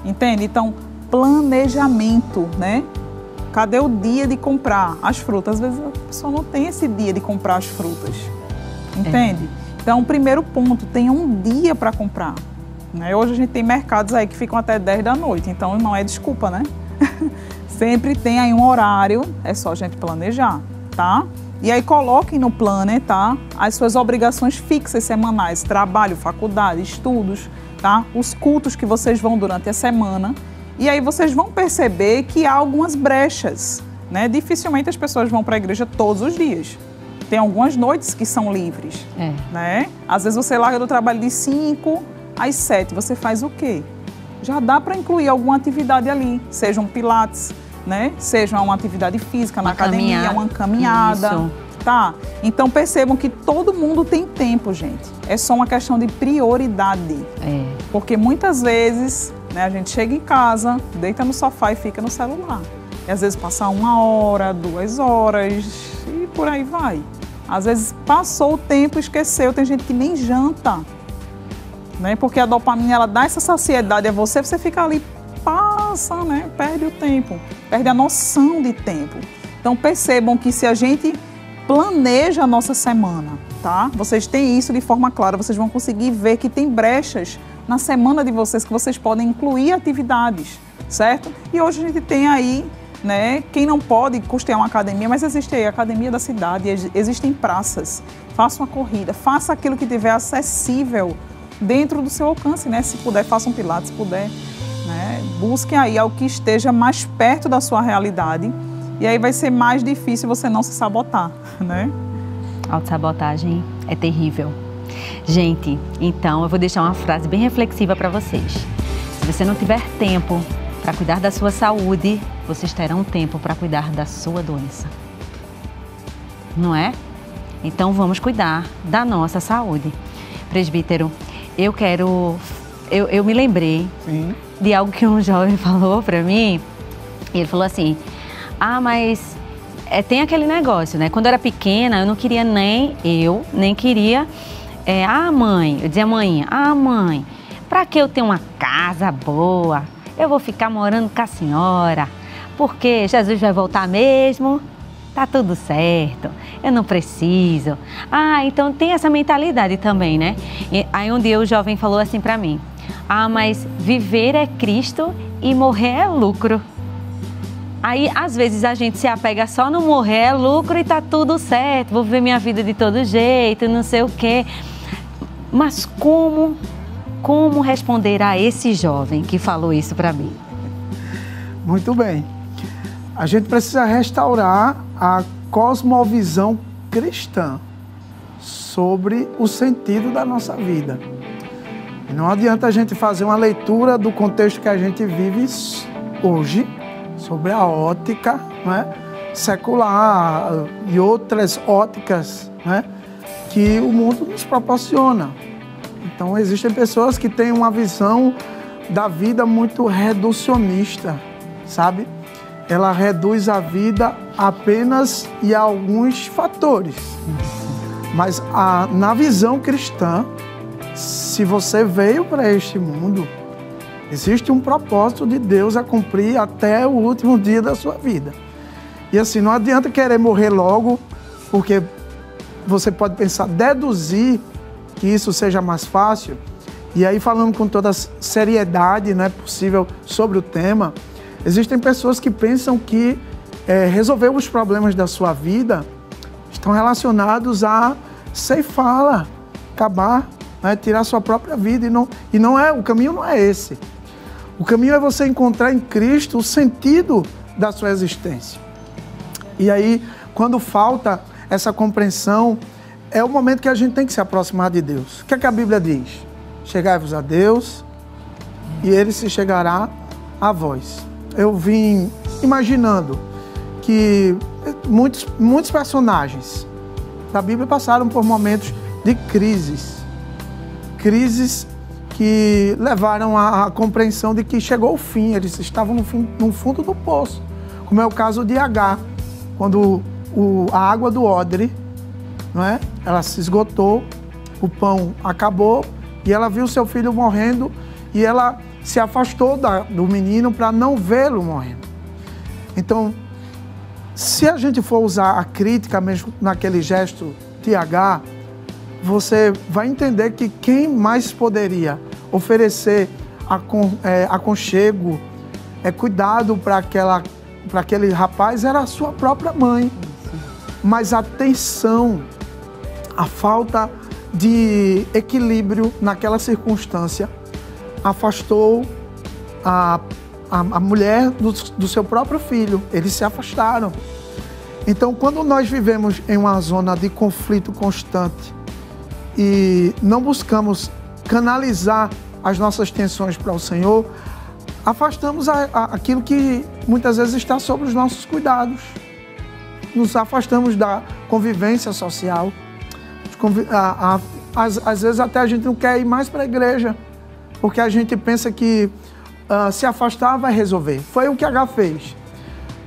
Entende? Então, planejamento, né? Cadê o dia de comprar as frutas? Às vezes a pessoa não tem esse dia de comprar as frutas. Entende? Então, primeiro ponto, tenha um dia para comprar. Né? Hoje a gente tem mercados aí que ficam até 10 da noite, então não é desculpa, né? Sempre tem aí um horário, é só a gente planejar, tá? E aí coloquem no planner, tá? As suas obrigações fixas semanais, trabalho, faculdade, estudos, tá? Os cultos que vocês vão durante a semana. E aí vocês vão perceber que há algumas brechas, né? Dificilmente as pessoas vão para a igreja todos os dias. Tem algumas noites que são livres, né? Às vezes você larga do trabalho de 5 às 7, você faz o quê? Já dá para incluir alguma atividade ali, seja um pilates, né? Seja uma atividade física na academia, uma caminhada. Isso. Tá? Então percebam que todo mundo tem tempo, gente. É só uma questão de prioridade. Porque muitas vezes, né, a gente chega em casa, deita no sofá e fica no celular. E às vezes passa 1 hora, 2 horas e por aí vai. Às vezes passou o tempo, esqueceu, tem gente que nem janta. Né? Porque a dopamina, ela dá essa saciedade a você, você fica ali, passa, né? Perde o tempo, perde a noção de tempo. Então percebam que se a gente planeja a nossa semana, tá? Vocês têm isso de forma clara, vocês vão conseguir ver que tem brechas na semana de vocês que vocês podem incluir atividades, certo? E hoje a gente tem aí, né? Quem não pode custear uma academia, mas existe aí a academia da cidade, existem praças. Faça uma corrida, faça aquilo que tiver acessível dentro do seu alcance, né? Se puder, faça um pilates, se puder, né? Busque aí algo que esteja mais perto da sua realidade e aí vai ser mais difícil você não se sabotar, né? Autossabotagem é terrível. Gente, então eu vou deixar uma frase bem reflexiva para vocês. Se você não tiver tempo para cuidar da sua saúde, vocês terão tempo para cuidar da sua doença. Não é? Então vamos cuidar da nossa saúde. Presbítero, eu me lembrei de algo que um jovem falou para mim. Ele falou assim, mas tem aquele negócio, né? Quando eu era pequena, eu não queria nem queria, mãe, eu dizia mãe, mãe, pra que eu ter uma casa boa? Eu vou ficar morando com a senhora, porque Jesus vai voltar mesmo, tá tudo certo, eu não preciso. Então tem essa mentalidade também, né? E aí um dia o jovem falou assim pra mim, mas viver é Cristo e morrer é lucro. Aí, às vezes, a gente se apega só no morrer é lucro e tá tudo certo, vou viver minha vida de todo jeito, não sei o quê. Mas como responder a esse jovem que falou isso para mim? Muito bem. A gente precisa restaurar a cosmovisão cristã sobre o sentido da nossa vida. E não adianta a gente fazer uma leitura do contexto que a gente vive hoje, sobre a ótica, né, secular e outras óticas, né, que o mundo nos proporciona. Então existem pessoas que têm uma visão da vida muito reducionista, sabe? Ela reduz a vida apenas a alguns fatores. Mas na visão cristã, se você veio para este mundo, existe um propósito de Deus a cumprir até o último dia da sua vida. E assim, não adianta querer morrer logo, porque você pode pensar, deduzir que isso seja mais fácil. E aí, falando com toda seriedade, não é possível, sobre o tema, existem pessoas que pensam que resolver os problemas da sua vida estão relacionados a ceifá-la, acabar, né, tirar sua própria vida. E não é, o caminho não é esse. O caminho é você encontrar em Cristo o sentido da sua existência. E aí, quando falta essa compreensão, é o momento que a gente tem que se aproximar de Deus. O que é que a Bíblia diz? Chegai-vos a Deus e Ele se chegará a vós. Eu vim imaginando que muitos personagens da Bíblia passaram por momentos de crises. Crises que levaram à compreensão de que chegou o fim, eles estavam no fundo do poço. Como é o caso de Agar, quando a água do odre, não é? Ela se esgotou, o pão acabou e ela viu seu filho morrendo e ela se afastou do menino para não vê-lo morrendo. Então, se a gente for usar a crítica mesmo naquele gesto de Agar, você vai entender que quem mais poderia oferecer aconchego, cuidado para aquele rapaz era a sua própria mãe. Mas a tensão, a falta de equilíbrio naquela circunstância afastou a mulher do seu próprio filho. Eles se afastaram. Então, quando nós vivemos em uma zona de conflito constante e não buscamos canalizar as nossas tensões para o Senhor, afastamos aquilo que muitas vezes está sob os nossos cuidados. Nos afastamos da convivência social. Às vezes até a gente não quer ir mais para a igreja, porque a gente pensa que se afastar vai resolver. Foi o que Agar fez.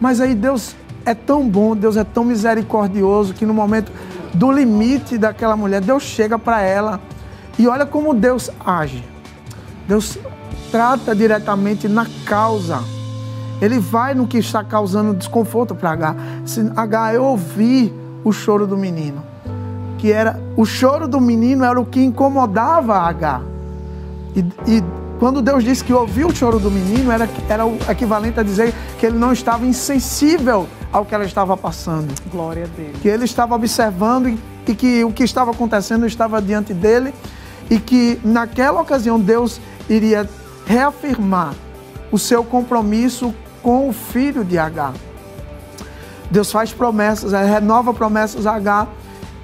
Mas aí Deus é tão bom, Deus é tão misericordioso, que no momento do limite daquela mulher, Deus chega para ela e olha como Deus age. Deus trata diretamente na causa. Ele vai no que está causando desconforto para Agar. Agar, eu ouvi o choro do menino. O choro do menino era o que incomodava Agar. E quando Deus disse que ouviu o choro do menino, era o equivalente a dizer que ele não estava insensível ao que ela estava passando. Glória a Deus. Que ele estava observando e que o que estava acontecendo estava diante dele e que naquela ocasião Deus iria reafirmar o seu compromisso com o filho de Agar. Deus faz promessas, renova promessas a Agar,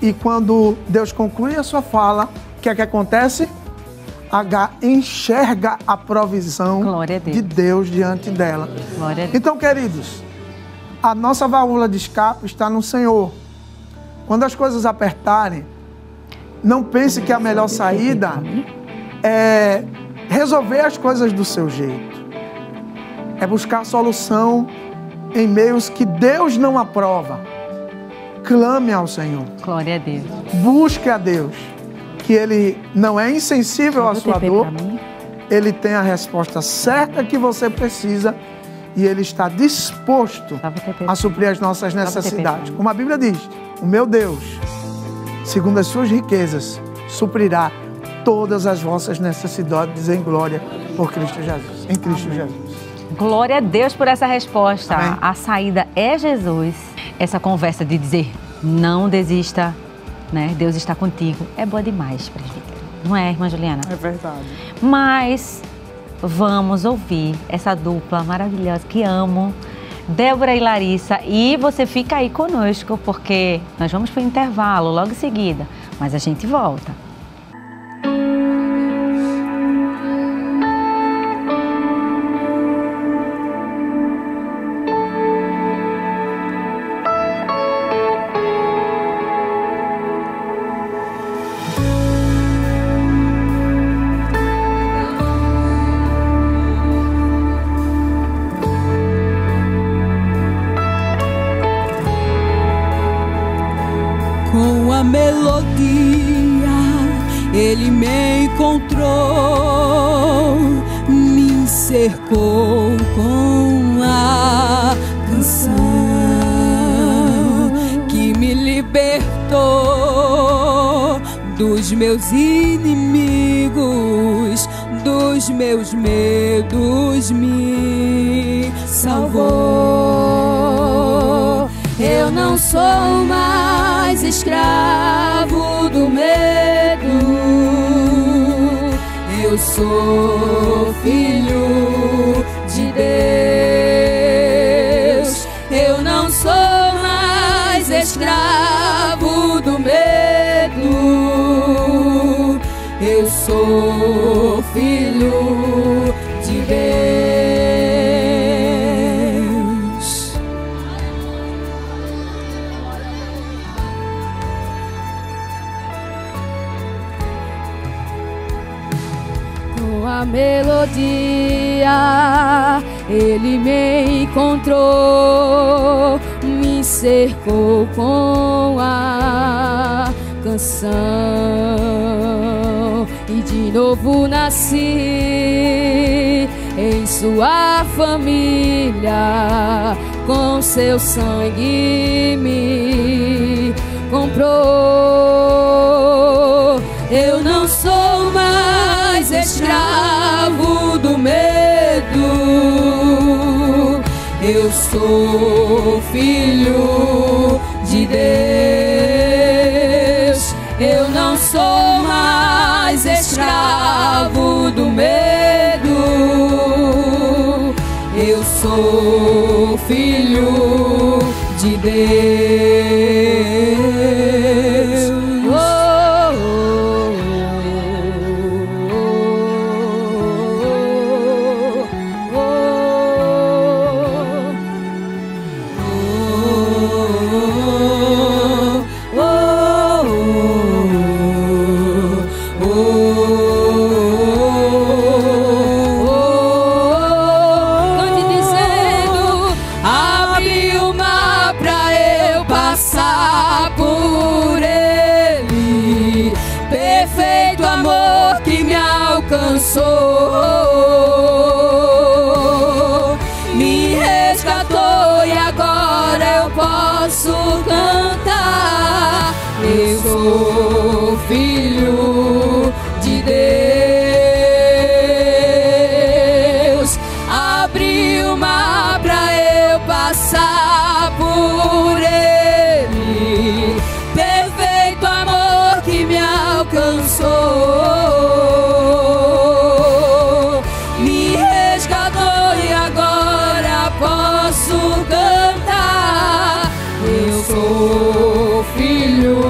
e quando Deus conclui a sua fala, o que é que acontece? Agar enxerga a provisão de Deus diante dela. Glória a Deus. Então, queridos, a nossa válvula de escape está no Senhor. Quando as coisas apertarem, não pense que a melhor saída é resolver as coisas do seu jeito. É buscar solução em meios que Deus não aprova. Clame ao Senhor. Glória a Deus. Busque a Deus, que Ele não é insensível à sua dor. Ele tem a resposta certa que você precisa e Ele está disposto a suprir as nossas necessidades. Como a Bíblia diz, o meu Deus, segundo as suas riquezas, suprirá todas as vossas necessidades em glória por Cristo Jesus, em Cristo Jesus. Glória a Deus por essa resposta. Amém. A saída é Jesus. Essa conversa de dizer não desista, né? Deus está contigo, é boa demais, presbítero. Não é, irmã Juliana? É verdade. Mas vamos ouvir essa dupla maravilhosa que amo, Débora e Larissa. E você fica aí conosco, porque nós vamos para o intervalo logo em seguida, mas a gente volta. Com a melodia ele me encontrou, me cercou com a canção que me libertou dos meus inimigos, dos meus medos, me salvou. Eu não sou mais escravo do medo, eu sou filho de Deus. Eu não sou mais sou filho de Deus. Com a melodia ele me encontrou, me cercou com a canção e de novo nasci em sua família, com seu sangue me comprou. Eu não sou mais escravo do medo, eu sou filho de Deus. Eu não sou mais escravo do medo, eu sou filho de Deus. Me resgatou e agora eu posso cantar. Eu sou filho de Deus. Abriu o mar pra eu passar por ele. Perfeito amor que me alcançou. Sou filho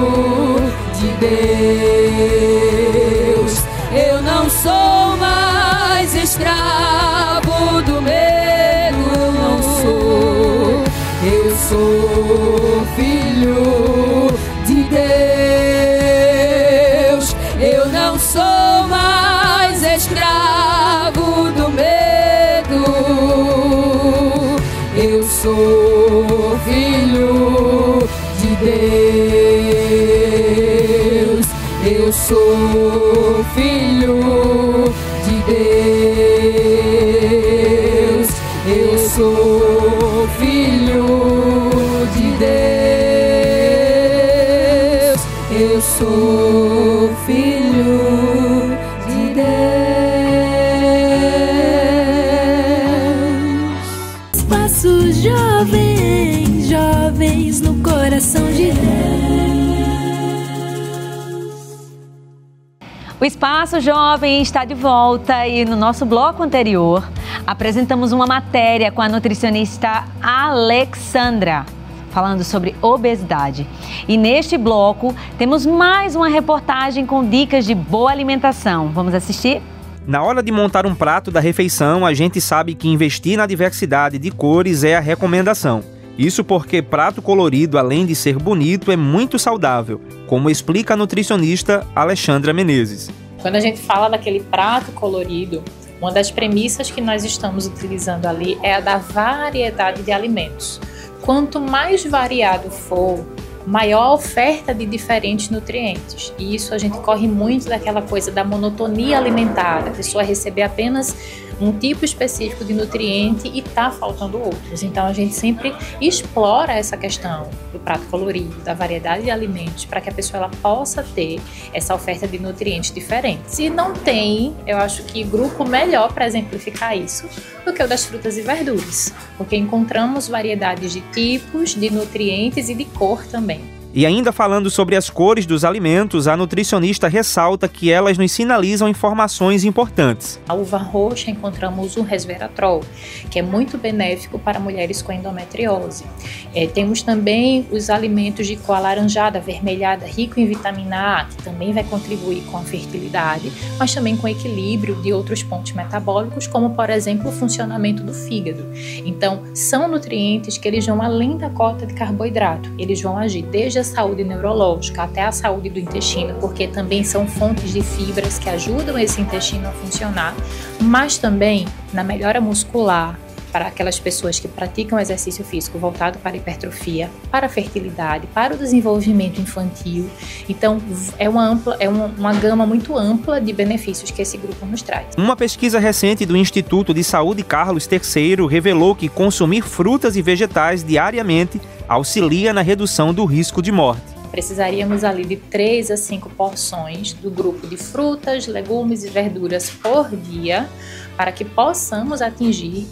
de Deus. Eu não sou mais escravo do medo, não sou. Eu sou filho de Deus. Eu não sou mais escravo do medo, eu sou filho de Deus. Eu sou filho de Deus. Eu sou filho de Deus. Eu sou filho de Deus. Espaço Jovem, jovens no coração de Deus. O Espaço Jovem está de volta e no nosso bloco anterior apresentamos uma matéria com a nutricionista Alexandra, falando sobre obesidade. E neste bloco temos mais uma reportagem com dicas de boa alimentação. Vamos assistir? Na hora de montar um prato da refeição, a gente sabe que investir na diversidade de cores é a recomendação. Isso porque prato colorido, além de ser bonito, é muito saudável, como explica a nutricionista Alexandra Menezes. Quando a gente fala daquele prato colorido, uma das premissas que nós estamos utilizando ali é a da variedade de alimentos. Quanto mais variado for, maior a oferta de diferentes nutrientes. E isso a gente corre muito daquela coisa da monotonia alimentar, a pessoa receber apenas um tipo específico de nutriente e tá faltando outros. Então a gente sempre explora essa questão do prato colorido, da variedade de alimentos, para que a pessoa ela possa ter essa oferta de nutrientes diferentes. Se não tem, eu acho que grupo melhor para exemplificar isso do que o das frutas e verduras, porque encontramos variedades de tipos, de nutrientes e de cor também. E ainda falando sobre as cores dos alimentos, a nutricionista ressalta que elas nos sinalizam informações importantes. A uva roxa encontramos o resveratrol, que é muito benéfico para mulheres com endometriose. Temos também os alimentos de cor alaranjada, avermelhada, rico em vitamina A, que também vai contribuir com a fertilidade, mas também com o equilíbrio de outros pontos metabólicos, como por exemplo o funcionamento do fígado. Então, são nutrientes que eles vão além da cota de carboidrato, eles vão agir desde a saúde neurológica até a saúde do intestino, porque também são fontes de fibras que ajudam esse intestino a funcionar, mas também na melhora muscular, para aquelas pessoas que praticam exercício físico voltado para a hipertrofia, para a fertilidade, para o desenvolvimento infantil. Então, é uma gama muito ampla de benefícios que esse grupo nos traz. Uma pesquisa recente do Instituto de Saúde Carlos III revelou que consumir frutas e vegetais diariamente auxilia na redução do risco de morte. Precisaríamos ali de 3 a 5 porções do grupo de frutas, legumes e verduras por dia para que possamos atingir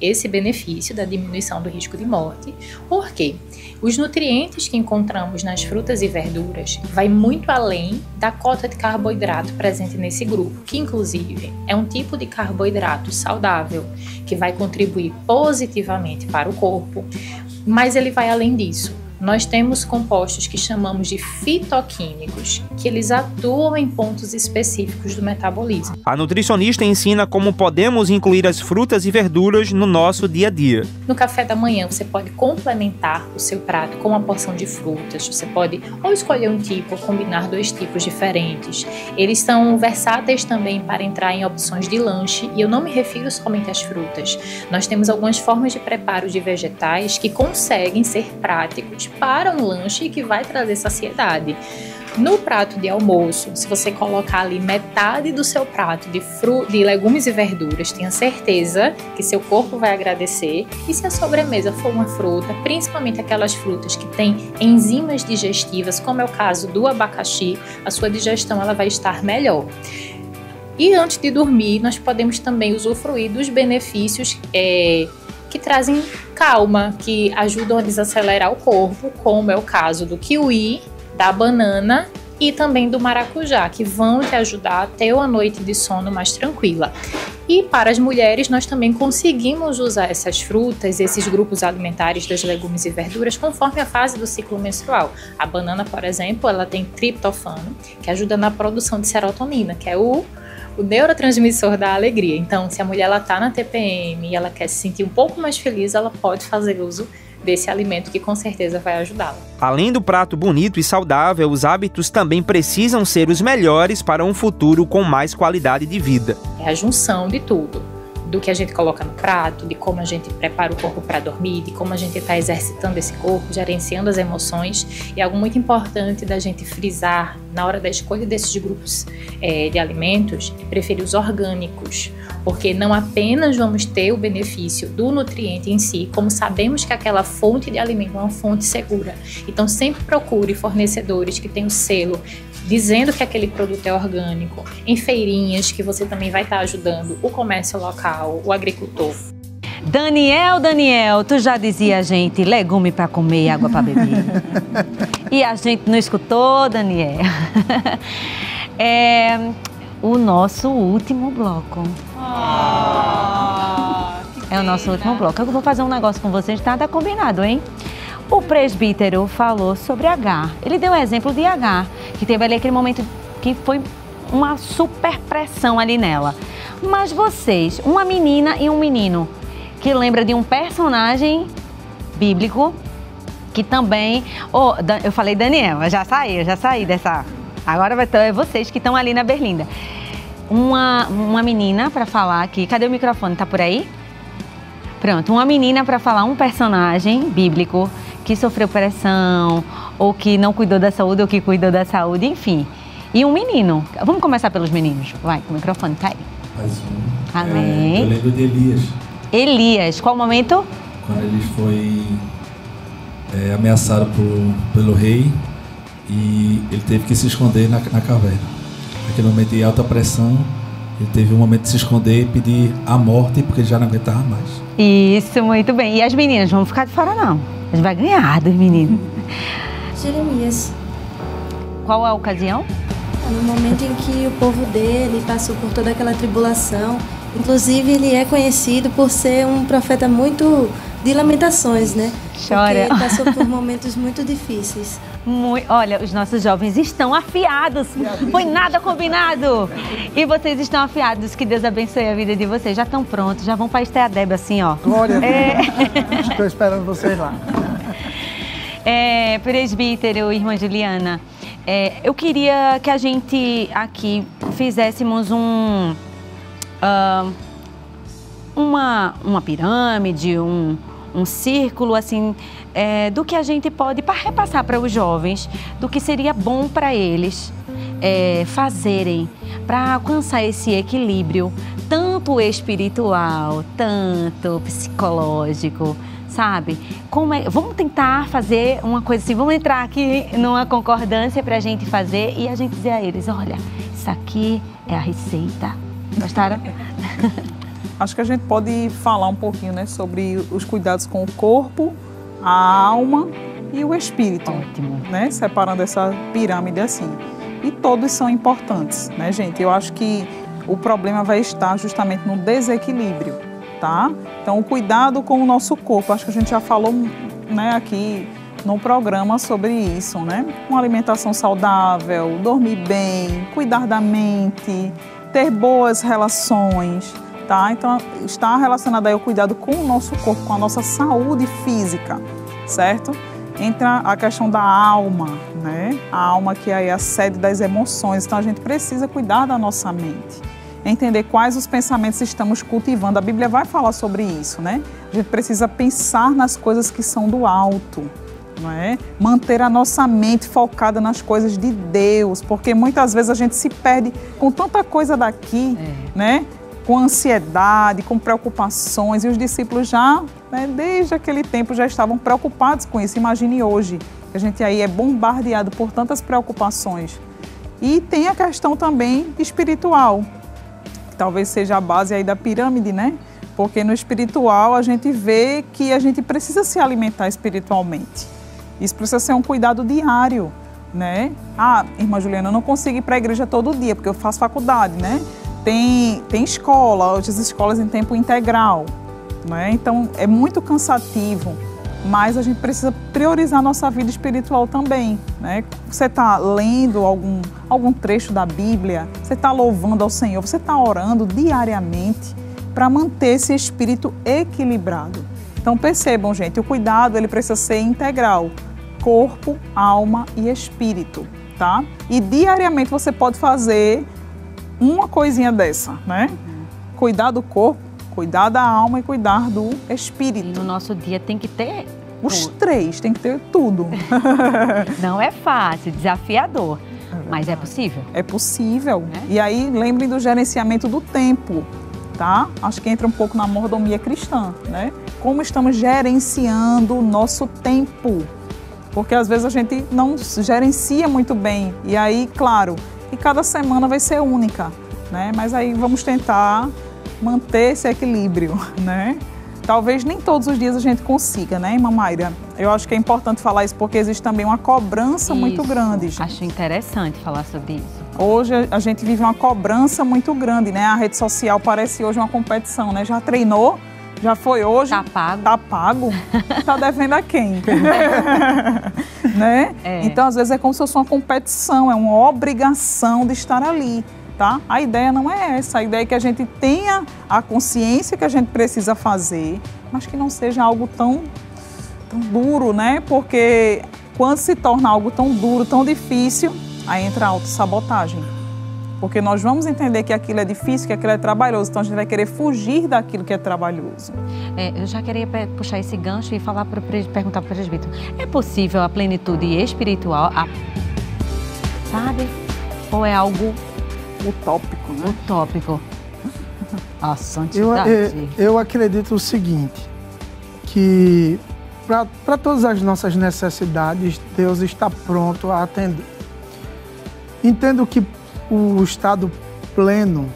esse benefício da diminuição do risco de morte. Por quê? Os nutrientes que encontramos nas frutas e verduras vai muito além da cota de carboidrato presente nesse grupo, que inclusive é um tipo de carboidrato saudável, que vai contribuir positivamente para o corpo, mas ele vai além disso. Nós temos compostos que chamamos de fitoquímicos, que eles atuam em pontos específicos do metabolismo. A nutricionista ensina como podemos incluir as frutas e verduras no nosso dia a dia. No café da manhã, você pode complementar o seu prato com uma porção de frutas. Você pode ou escolher um tipo ou combinar 2 tipos diferentes. Eles são versáteis também para entrar em opções de lanche, e eu não me refiro somente às frutas. Nós temos algumas formas de preparo de vegetais que conseguem ser práticos para um lanche que vai trazer saciedade. No prato de almoço, se você colocar ali metade do seu prato de legumes e verduras, tenha certeza que seu corpo vai agradecer. E se a sobremesa for uma fruta, principalmente aquelas frutas que têm enzimas digestivas, como é o caso do abacaxi, a sua digestão ela vai estar melhor. E antes de dormir, nós podemos também usufruir dos benefícios que trazem calma, que ajudam a desacelerar o corpo, como é o caso do kiwi, da banana e também do maracujá, que vão te ajudar a ter uma noite de sono mais tranquila. E para as mulheres, nós também conseguimos usar essas frutas, esses grupos alimentares das legumes e verduras, conforme a fase do ciclo menstrual. A banana, por exemplo, ela tem triptofano, que ajuda na produção de serotonina, que é o neurotransmissor da alegria. Então, se a mulher está na TPM e ela quer se sentir um pouco mais feliz, ela pode fazer uso desse alimento que com certeza vai ajudá-la. Além do prato bonito e saudável, os hábitos também precisam ser os melhores para um futuro com mais qualidade de vida. É a junção de tudo. Do que a gente coloca no prato, de como a gente prepara o corpo para dormir, de como a gente está exercitando esse corpo, gerenciando as emoções. E algo muito importante da gente frisar na hora da escolha desses grupos de alimentos é preferir os orgânicos, porque não apenas vamos ter o benefício do nutriente em si, como sabemos que aquela fonte de alimento é uma fonte segura. Então sempre procure fornecedores que tenham selo dizendo que aquele produto é orgânico, em feirinhas, que você também vai estar ajudando o comércio local, o agricultor. Daniel, tu já dizia a gente, legume para comer, água para beber. E a gente não escutou, Daniel. É o nosso último bloco. É o nosso último bloco. Eu vou fazer um negócio com vocês, tá combinado, hein? O presbítero falou sobre H. Ele deu o exemplo de H, que teve ali aquele momento que foi uma super pressão ali nela. Mas vocês, uma menina e um menino, que lembra de um personagem bíblico, que também... eu falei Daniel, eu já saí dessa... Agora vai ter vocês que estão ali na Berlinda. Uma menina para falar aqui... Cadê o microfone? Tá por aí? Pronto, uma menina para falar um personagem bíblico que sofreu pressão, ou que não cuidou da saúde, ou que cuidou da saúde, enfim. E um menino. Vamos começar pelos meninos. Vai, o microfone tá aí. Mais um. Amém. Eu lembro de Elias. Elias, qual momento? Quando ele foi ameaçado pelo rei e ele teve que se esconder na caverna. Naquele momento de alta pressão, ele teve um momento de se esconder e pedir a morte porque ele já não aguentava mais. Isso, muito bem. E as meninas, vão ficar de fora não. A gente vai ganhar dos meninos. Jeremias. Qual a ocasião? No momento em que o povo dele passou por toda aquela tribulação. Inclusive, ele é conhecido por ser um profeta muito de lamentações, né? Chora. Porque passou por momentos muito difíceis. Olha, os nossos jovens estão afiados. Foi nada combinado. E vocês estão afiados. Que Deus abençoe a vida de vocês. Já estão prontos, já vão para a Estreadeb assim, ó. Glória a Deus. Estou esperando vocês lá. Presbítero, irmã Juliana, eu queria que a gente aqui fizéssemos uma pirâmide, um círculo assim, do que a gente pode para repassar para os jovens, do que seria bom para eles fazerem para alcançar esse equilíbrio, tanto espiritual, tanto psicológico, sabe? Vamos tentar fazer uma coisa assim, vamos entrar aqui numa concordância para a gente fazer e a gente dizer a eles, olha, isso aqui é a receita. Gostaram? Acho que a gente pode falar um pouquinho, né, sobre os cuidados com o corpo, a alma e o espírito. Ótimo. Né? Separando essa pirâmide assim. E todos são importantes, né, gente? Eu acho que o problema vai estar justamente no desequilíbrio, tá? Então, o cuidado com o nosso corpo. Acho que a gente já falou, né, aqui no programa sobre isso, né? Uma alimentação saudável, dormir bem, cuidar da mente, ter boas relações, tá? Então, está relacionado aí o cuidado com o nosso corpo, com a nossa saúde física, certo? Entra a questão da alma, né? A alma que é a sede das emoções. Então, a gente precisa cuidar da nossa mente, entender quais os pensamentos estamos cultivando. A Bíblia vai falar sobre isso, né? A gente precisa pensar nas coisas que são do alto, não é? Manter a nossa mente focada nas coisas de Deus, porque muitas vezes a gente se perde com tanta coisa daqui, né? Com ansiedade, com preocupações, e os discípulos já, né, desde aquele tempo já estavam preocupados com isso. Imagine hoje, a gente aí é bombardeado por tantas preocupações. E tem a questão também espiritual, que talvez seja a base aí da pirâmide, né? Porque no espiritual a gente vê que a gente precisa se alimentar espiritualmente. Isso precisa ser um cuidado diário, né? Ah, irmã Juliana, eu não consigo ir para a igreja todo dia, porque eu faço faculdade, né? Tem escola, outras escolas em tempo integral, né? Então é muito cansativo, mas a gente precisa priorizar a nossa vida espiritual também, né? Você está lendo algum trecho da Bíblia, você está louvando ao Senhor, você está orando diariamente para manter esse espírito equilibrado. Então percebam, gente, o cuidado ele precisa ser integral, corpo, alma e espírito, tá? E diariamente você pode fazer uma coisinha dessa, né? Cuidar do corpo, cuidar da alma e cuidar do espírito. No nosso dia tem que ter os três, tem que ter tudo. Não é fácil, desafiador, mas é possível. É possível. E aí, lembrem do gerenciamento do tempo, tá? Acho que entra um pouco na mordomia cristã, né? Como estamos gerenciando o nosso tempo. Porque às vezes a gente não gerencia muito bem. E aí, claro, e cada semana vai ser única, né? Mas aí vamos tentar manter esse equilíbrio, né? Talvez nem todos os dias a gente consiga, né, irmã Mayra? Eu acho que é importante falar isso porque existe também uma cobrança muito grande, gente. Acho interessante falar sobre isso. Hoje a gente vive uma cobrança muito grande, né? A rede social parece hoje uma competição, né? Já treinou? Já foi hoje? Tá pago. Tá pago? Tá devendo a quem? Né? Então, às vezes, é como se fosse uma competição, é uma obrigação de estar ali, tá? A ideia não é essa. A ideia é que a gente tenha a consciência que a gente precisa fazer, mas que não seja algo tão duro, né? Porque quando se torna algo tão duro, tão difícil, aí entra a autossabotagem. Porque nós vamos entender que aquilo é difícil, que aquilo é trabalhoso, então a gente vai querer fugir daquilo que é trabalhoso. Eu já queria puxar esse gancho e perguntar para o presbítero. É possível a plenitude espiritual, sabe? Ou é algo utópico, né? Utópico. A santidade. Eu acredito o seguinte, que para todas as nossas necessidades, Deus está pronto a atender. Entendo que o estado pleno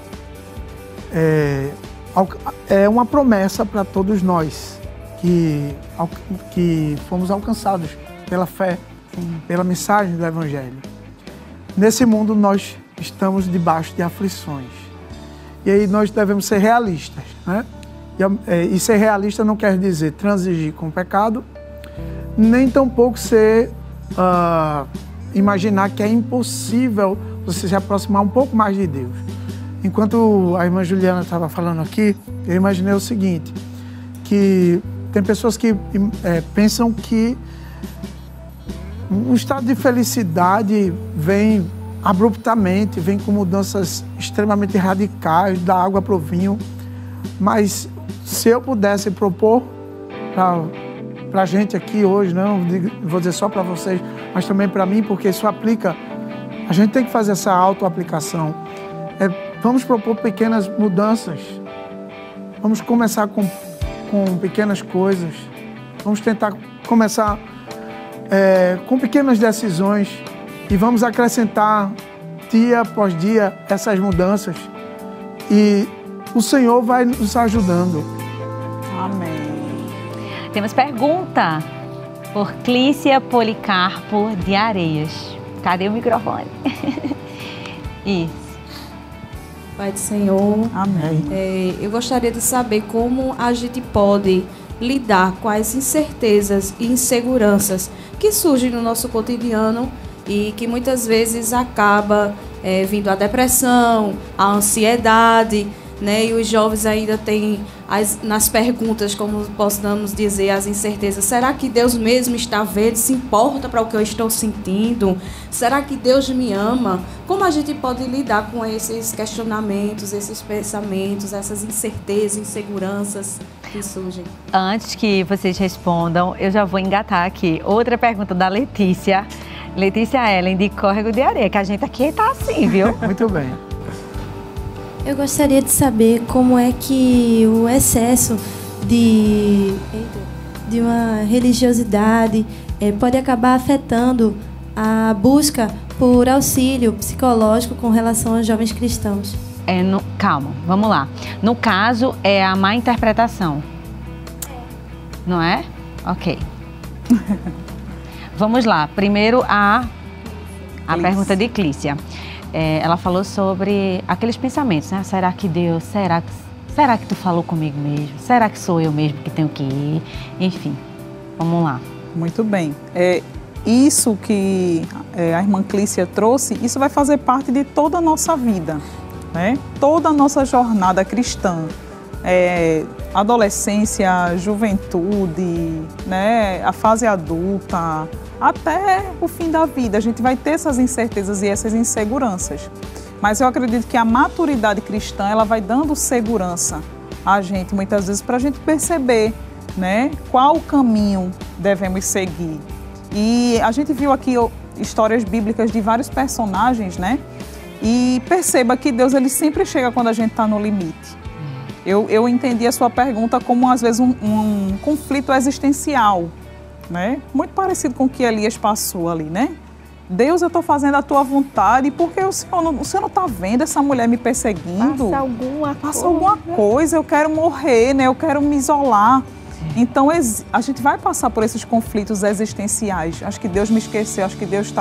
é uma promessa para todos nós que fomos alcançados pela fé. pela mensagem do Evangelho. Nesse mundo nós estamos debaixo de aflições. E aí nós devemos ser realistas, né? E ser realista não quer dizer transigir com o pecado, nem tampouco imaginar que é impossível você se aproximar um pouco mais de Deus. Enquanto a irmã Juliana estava falando aqui, eu imaginei o seguinte, que tem pessoas que pensam que um estado de felicidade vem abruptamente, vem com mudanças extremamente radicais, da água para o vinho, mas se eu pudesse propor para a gente aqui hoje, não vou dizer só para vocês, mas também para mim, porque isso aplica, a gente tem que fazer essa auto-aplicação. Vamos propor pequenas mudanças, vamos começar com pequenas coisas, vamos tentar começar com pequenas decisões e vamos acrescentar dia após dia essas mudanças e o Senhor vai nos ajudando. Amém. Temos pergunta por Clícia Policarpo de Areias. Cadê o microfone? Isso. Pai do Senhor. Amém. Eu gostaria de saber como a gente pode lidar com as incertezas e inseguranças que surgem no nosso cotidiano e que muitas vezes acaba vindo a depressão, a ansiedade, né? E os jovens ainda têm nas perguntas, como possamos dizer, as incertezas. Será que Deus mesmo está vendo? Se importa para o que eu estou sentindo? Será que Deus me ama? Como a gente pode lidar com esses questionamentos, esses pensamentos, essas incertezas, inseguranças que surgem? Antes que vocês respondam, eu já vou engatar aqui. Outra pergunta da Letícia. Letícia Ellen, de Córrego de Areia, que a gente aqui tá assim, viu? Muito bem. Eu gostaria de saber como é que o excesso de uma religiosidade pode acabar afetando a busca por auxílio psicológico com relação aos jovens cristãos. Calma, vamos lá. No caso, é a má interpretação. Não é? Ok. Vamos lá. Primeiro, a pergunta de Clícia. Ela falou sobre aqueles pensamentos, né? Será que Deus, será que tu falou comigo mesmo? Será que sou eu mesmo que tenho que ir? Enfim, vamos lá. Muito bem. Isso que a irmã Clícia trouxe, isso vai fazer parte de toda a nossa vida, né? Toda a nossa jornada cristã. Adolescência, juventude, né? A fase adulta, até o fim da vida. A gente vai ter essas incertezas e essas inseguranças. Mas eu acredito que a maturidade cristã, ela vai dando segurança a gente, muitas vezes, para a gente perceber, né, qual caminho devemos seguir. E a gente viu aqui histórias bíblicas de vários personagens, né? E perceba que Deus, ele sempre chega quando a gente está no limite. Eu entendi a sua pergunta como, às vezes, um conflito existencial, né? Muito parecido com o que Elias passou ali, né? Deus, eu estou fazendo a tua vontade, porque o Senhor não está vendo essa mulher me perseguindo? Passa alguma coisa, eu quero morrer, né? Eu quero me isolar. Então, a gente vai passar por esses conflitos existenciais. Acho que Deus me esqueceu, acho que Deus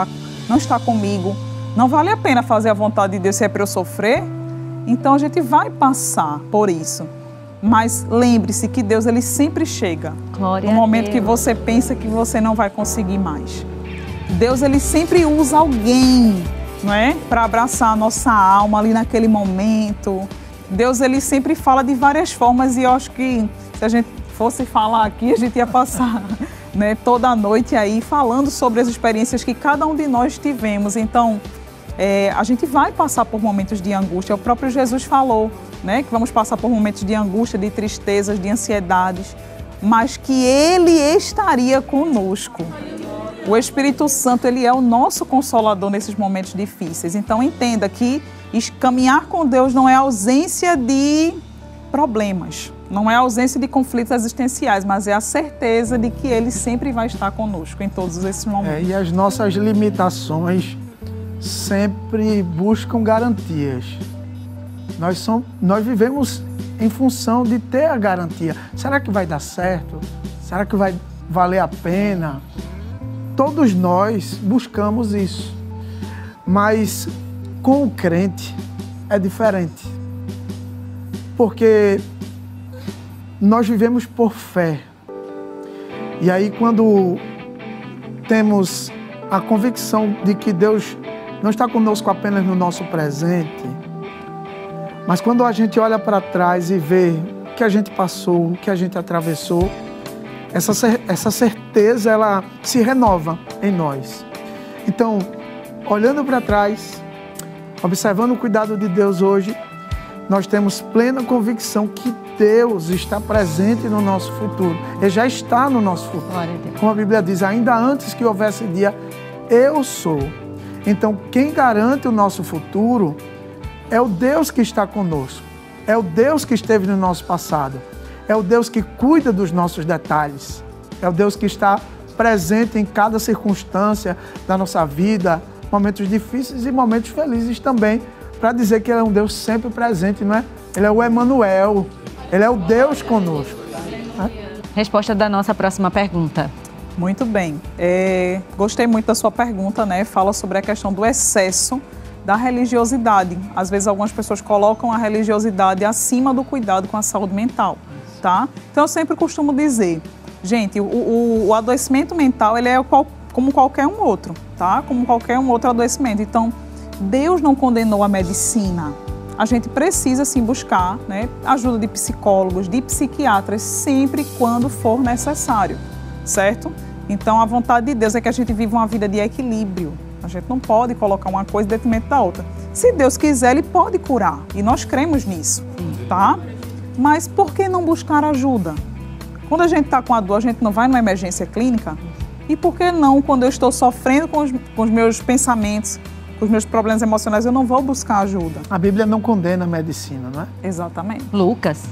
não está comigo. Não vale a pena fazer a vontade de Deus se é para eu sofrer? Então, a gente vai passar por isso. Mas lembre-se que Deus, ele sempre chega no momento que você pensa que você não vai conseguir mais. Deus, ele sempre usa alguém, não é? Para abraçar a nossa alma ali naquele momento. Deus, ele sempre fala de várias formas e eu acho que se a gente fosse falar aqui, a gente ia passar, né, toda a noite aí falando sobre as experiências que cada um de nós tivemos. Então, a gente vai passar por momentos de angústia. O próprio Jesus falou, né, que vamos passar por momentos de angústia, de tristezas, de ansiedades, mas que Ele estaria conosco. O Espírito Santo, ele é o nosso consolador nesses momentos difíceis. Então, entenda que caminhar com Deus não é ausência de problemas, não é ausência de conflitos existenciais, mas é a certeza de que Ele sempre vai estar conosco em todos esses momentos. E as nossas limitações sempre buscam garantias. Nós vivemos em função de ter a garantia. Será que vai dar certo? Será que vai valer a pena? todos nós buscamos isso. Mas com o crente é diferente. Porque nós vivemos por fé. E aí quando temos a convicção de que Deus não está conosco apenas no nosso presente, mas quando a gente olha para trás e vê o que a gente passou, o que a gente atravessou, essa certeza ela se renova em nós. Então, olhando para trás, observando o cuidado de Deus hoje, nós temos plena convicção que Deus está presente no nosso futuro. Ele já está no nosso futuro. Como a Bíblia diz, ainda antes que houvesse dia, eu sou. Então, quem garante o nosso futuro é o Deus que está conosco. É o Deus que esteve no nosso passado. É o Deus que cuida dos nossos detalhes. É o Deus que está presente em cada circunstância da nossa vida, momentos difíceis e momentos felizes também, para dizer que Ele é um Deus sempre presente, não é? Ele é o Emanuel, Ele é o Deus conosco. Resposta da nossa próxima pergunta. Muito bem. Gostei muito da sua pergunta, né? Fala sobre a questão do excesso da religiosidade. Às vezes algumas pessoas colocam a religiosidade acima do cuidado com a saúde mental, tá? Então eu sempre costumo dizer, gente, o adoecimento mental ele é como qualquer um outro, tá? Como qualquer um outro adoecimento. Então, Deus não condenou a medicina. A gente precisa sim buscar, né, ajuda de psicólogos, de psiquiatras, sempre quando for necessário, certo? Então, a vontade de Deus é que a gente viva uma vida de equilíbrio. A gente não pode colocar uma coisa em detrimento da outra. Se Deus quiser, Ele pode curar. E nós cremos nisso, tá? Mas por que não buscar ajuda? Quando a gente está com a dor, a gente não vai numa emergência clínica? E por que não, quando eu estou sofrendo com os meus pensamentos, com os meus problemas emocionais, eu não vou buscar ajuda? A Bíblia não condena a medicina, não é? Exatamente. Lucas.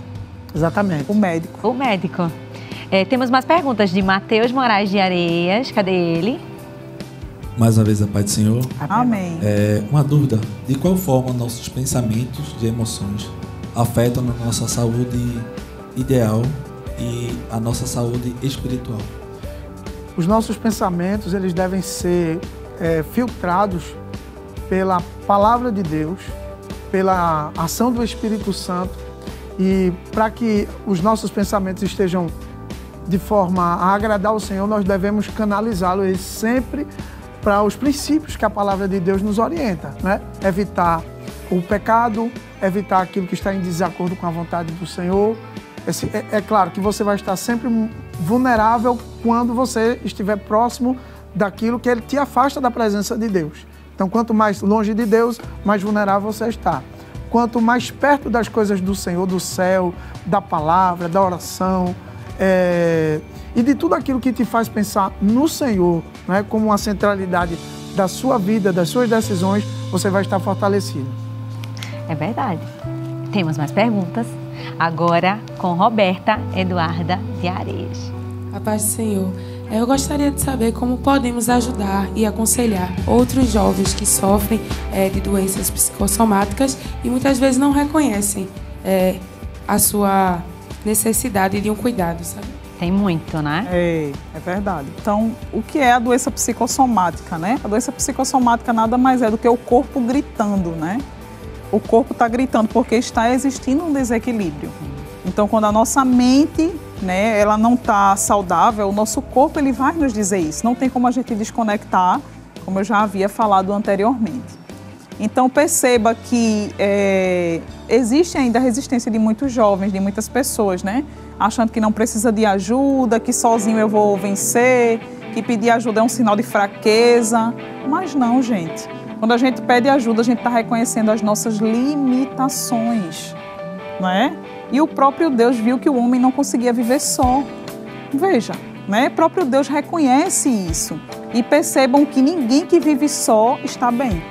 Exatamente. O médico. O médico. Temos mais perguntas de Mateus Moraes de Areias. Cadê ele? Mais uma vez, a paz do Senhor. Amém. Uma dúvida. De qual forma nossos pensamentos e emoções afetam a nossa saúde ideal e a nossa saúde espiritual? Os nossos pensamentos, eles devem ser filtrados pela palavra de Deus, pela ação do Espírito Santo, e para que os nossos pensamentos estejam de forma a agradar ao Senhor, nós devemos canalizá-los sempre para os princípios que a palavra de Deus nos orienta, né? Evitar o pecado, evitar aquilo que está em desacordo com a vontade do Senhor. É claro que você vai estar sempre vulnerável quando você estiver próximo daquilo que Ele te afasta da presença de Deus. Então, quanto mais longe de Deus, mais vulnerável você está. Quanto mais perto das coisas do Senhor, do céu, da palavra, da oração, e de tudo aquilo que te faz pensar no Senhor, né, como uma centralidade da sua vida, das suas decisões, você vai estar fortalecido. É verdade. Temos mais perguntas. Agora com Roberta Eduarda de Areias. A paz do Senhor. Eu gostaria de saber como podemos ajudar e aconselhar outros jovens que sofrem de doenças psicossomáticas e muitas vezes não reconhecem a sua necessidade de um cuidado, sabe? Tem muito, né? É verdade. Então, o que é a doença psicossomática, né? A doença psicossomática nada mais é do que o corpo gritando, né? O corpo está gritando porque está existindo um desequilíbrio. Então, quando a nossa mente, né, ela não está saudável, o nosso corpo ele vai nos dizer isso. Não tem como a gente desconectar, como eu já havia falado anteriormente. Então, perceba que existe ainda a resistência de muitos jovens, de muitas pessoas, né? Achando que não precisa de ajuda, que sozinho eu vou vencer, que pedir ajuda é um sinal de fraqueza. Mas não, gente. Quando a gente pede ajuda, a gente está reconhecendo as nossas limitações, não é? E o próprio Deus viu que o homem não conseguia viver só. Veja, né? O próprio Deus reconhece isso. E percebam que ninguém que vive só está bem,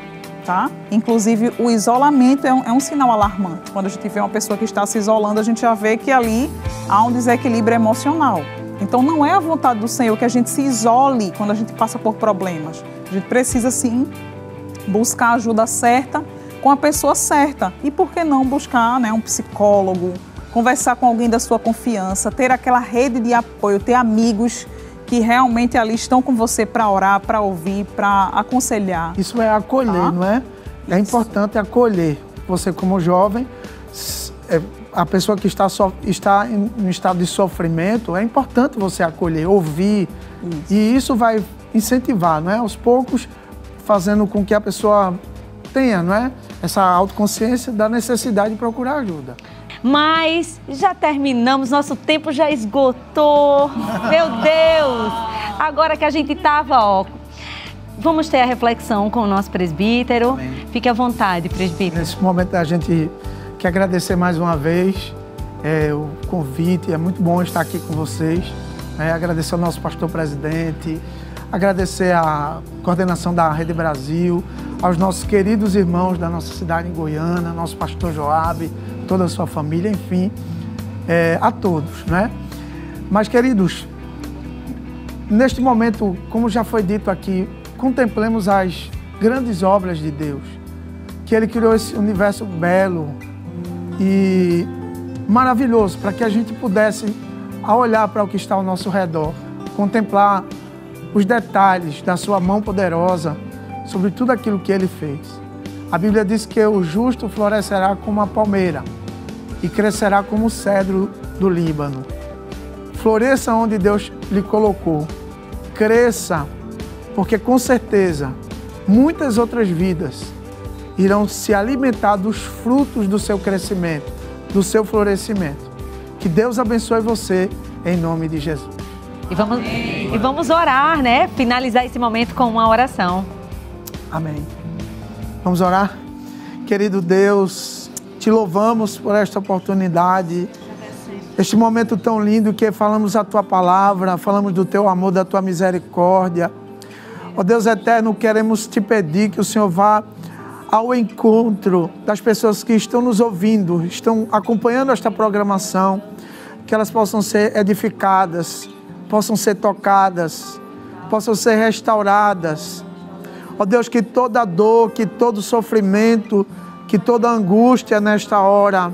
tá? Inclusive, o isolamento é um sinal alarmante. Quando a gente vê uma pessoa que está se isolando, a gente já vê que ali há um desequilíbrio emocional. Então, não é a vontade do Senhor que a gente se isole quando a gente passa por problemas. A gente precisa, sim, buscar a ajuda certa com a pessoa certa. E por que não buscar, né, um psicólogo, conversar com alguém da sua confiança, ter aquela rede de apoio, ter amigos que realmente ali estão com você para orar, para ouvir, para aconselhar. Isso é acolher, tá? Não é? É importante acolher. Você como jovem, a pessoa que está em estado de sofrimento, é importante você acolher, ouvir. Isso. E isso vai incentivar, não é? Aos poucos, fazendo com que a pessoa tenha, não é? Essa autoconsciência da necessidade de procurar ajuda. Mas já terminamos, nosso tempo já esgotou. Meu Deus! Agora que a gente estava, ó, vamos ter a reflexão com o nosso presbítero. Amém. Fique à vontade, presbítero. Nesse momento a gente quer agradecer mais uma vez o convite. É muito bom estar aqui com vocês. Agradecer ao nosso pastor presidente, agradecer à coordenação da Rede Brasil, aos nossos queridos irmãos da nossa cidade em Goiânia, nosso pastor Joabe, toda a sua família, enfim, a todos, né? Mas, queridos, neste momento, como já foi dito aqui, contemplemos as grandes obras de Deus, que Ele criou esse universo belo e maravilhoso, para que a gente pudesse, ao olhar para o que está ao nosso redor, contemplar os detalhes da sua mão poderosa sobre tudo aquilo que Ele fez. A Bíblia diz que o justo florescerá como a palmeira e crescerá como o cedro do Líbano. Floresça onde Deus lhe colocou. Cresça, porque com certeza muitas outras vidas irão se alimentar dos frutos do seu crescimento, do seu florescimento. Que Deus abençoe você, em nome de Jesus. E vamos orar, né? Finalizar esse momento com uma oração. Amém. Vamos orar? Querido Deus, te louvamos por esta oportunidade, este momento tão lindo que falamos a Tua palavra, falamos do Teu amor, da Tua misericórdia. Ó Deus eterno, queremos te pedir que o Senhor vá ao encontro das pessoas que estão nos ouvindo, estão acompanhando esta programação, que elas possam ser edificadas, possam ser tocadas, possam ser restauradas. Ó Deus, que toda dor, que todo sofrimento, que toda angústia nesta hora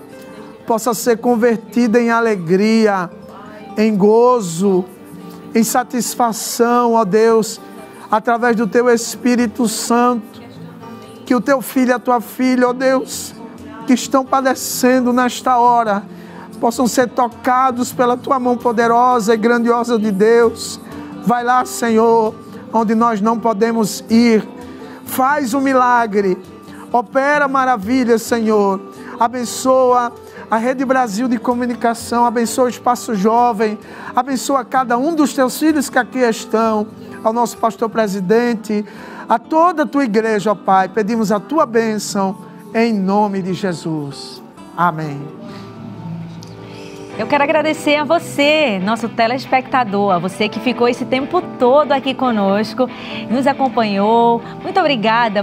possa ser convertida em alegria, em gozo, em satisfação, ó Deus, através do Teu Espírito Santo. Que o Teu filho e a Tua filha, ó Deus, que estão padecendo nesta hora, possam ser tocados pela Tua mão poderosa e grandiosa de Deus. Vai lá, Senhor, onde nós não podemos ir. Faz um milagre. Opera maravilhas, Senhor. Abençoa a Rede Brasil de Comunicação. Abençoa o Espaço Jovem. Abençoa cada um dos Teus filhos que aqui estão. Ao nosso pastor presidente. A toda a Tua igreja, ó Pai. Pedimos a Tua bênção em nome de Jesus. Amém. Eu quero agradecer a você, nosso telespectador, a você que ficou esse tempo todo aqui conosco, nos acompanhou. Muito obrigada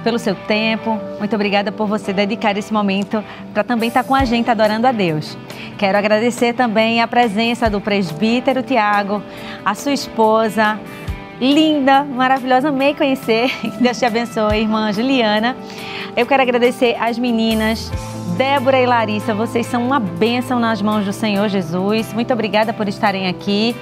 pelo seu tempo, muito obrigada por você dedicar esse momento para também estar com a gente adorando a Deus. Quero agradecer também a presença do presbítero Tiago, a sua esposa, linda, maravilhosa, amei conhecer. Deus te abençoe, irmã Juliana. Eu quero agradecer às meninas Débora e Larissa, vocês são uma bênção nas mãos do Senhor Jesus. Muito obrigada por estarem aqui.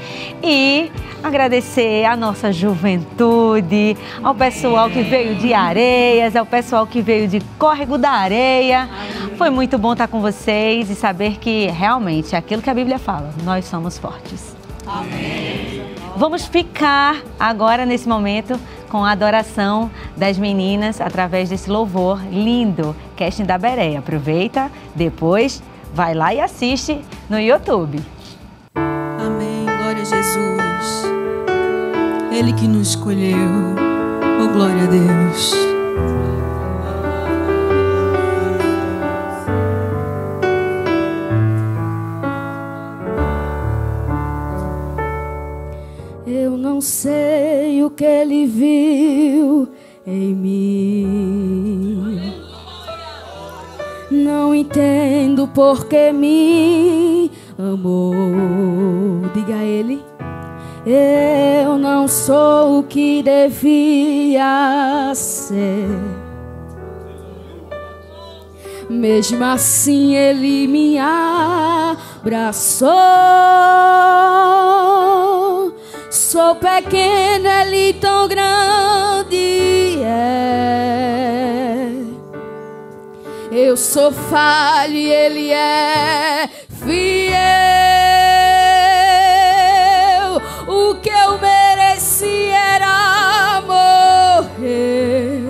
E agradecer à nossa juventude, ao pessoal que veio de Areias, ao pessoal que veio de Córrego da Areia. Foi muito bom estar com vocês e saber que realmente aquilo que a Bíblia fala, nós somos fortes. Amém. Vamos ficar agora nesse momento com a adoração das meninas através desse louvor lindo, Casting da Bereia. Aproveita, depois vai lá e assiste no YouTube. Amém, glória a Jesus. Ele que nos escolheu, oh glória a Deus. Eu não sei o que Ele viu em mim, não entendo por que me amou. Diga a Ele: eu não sou o que devia ser, mesmo assim Ele me abraçou. sou pequeno, Ele tão grande é. Eu sou falho e Ele é fiel. O que eu mereci era morrer,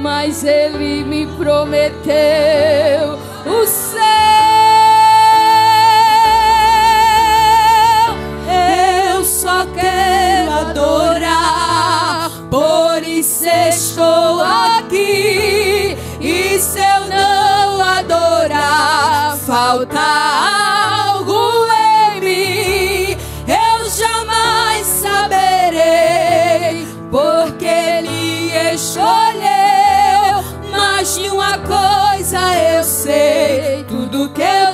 mas Ele me prometeu o céu. Eu só quero adorar, por isso estou aqui. E se eu não adorar, falta algo em mim. Eu jamais saberei, porque Ele escolheu. Mas de uma coisa eu sei, tudo que eu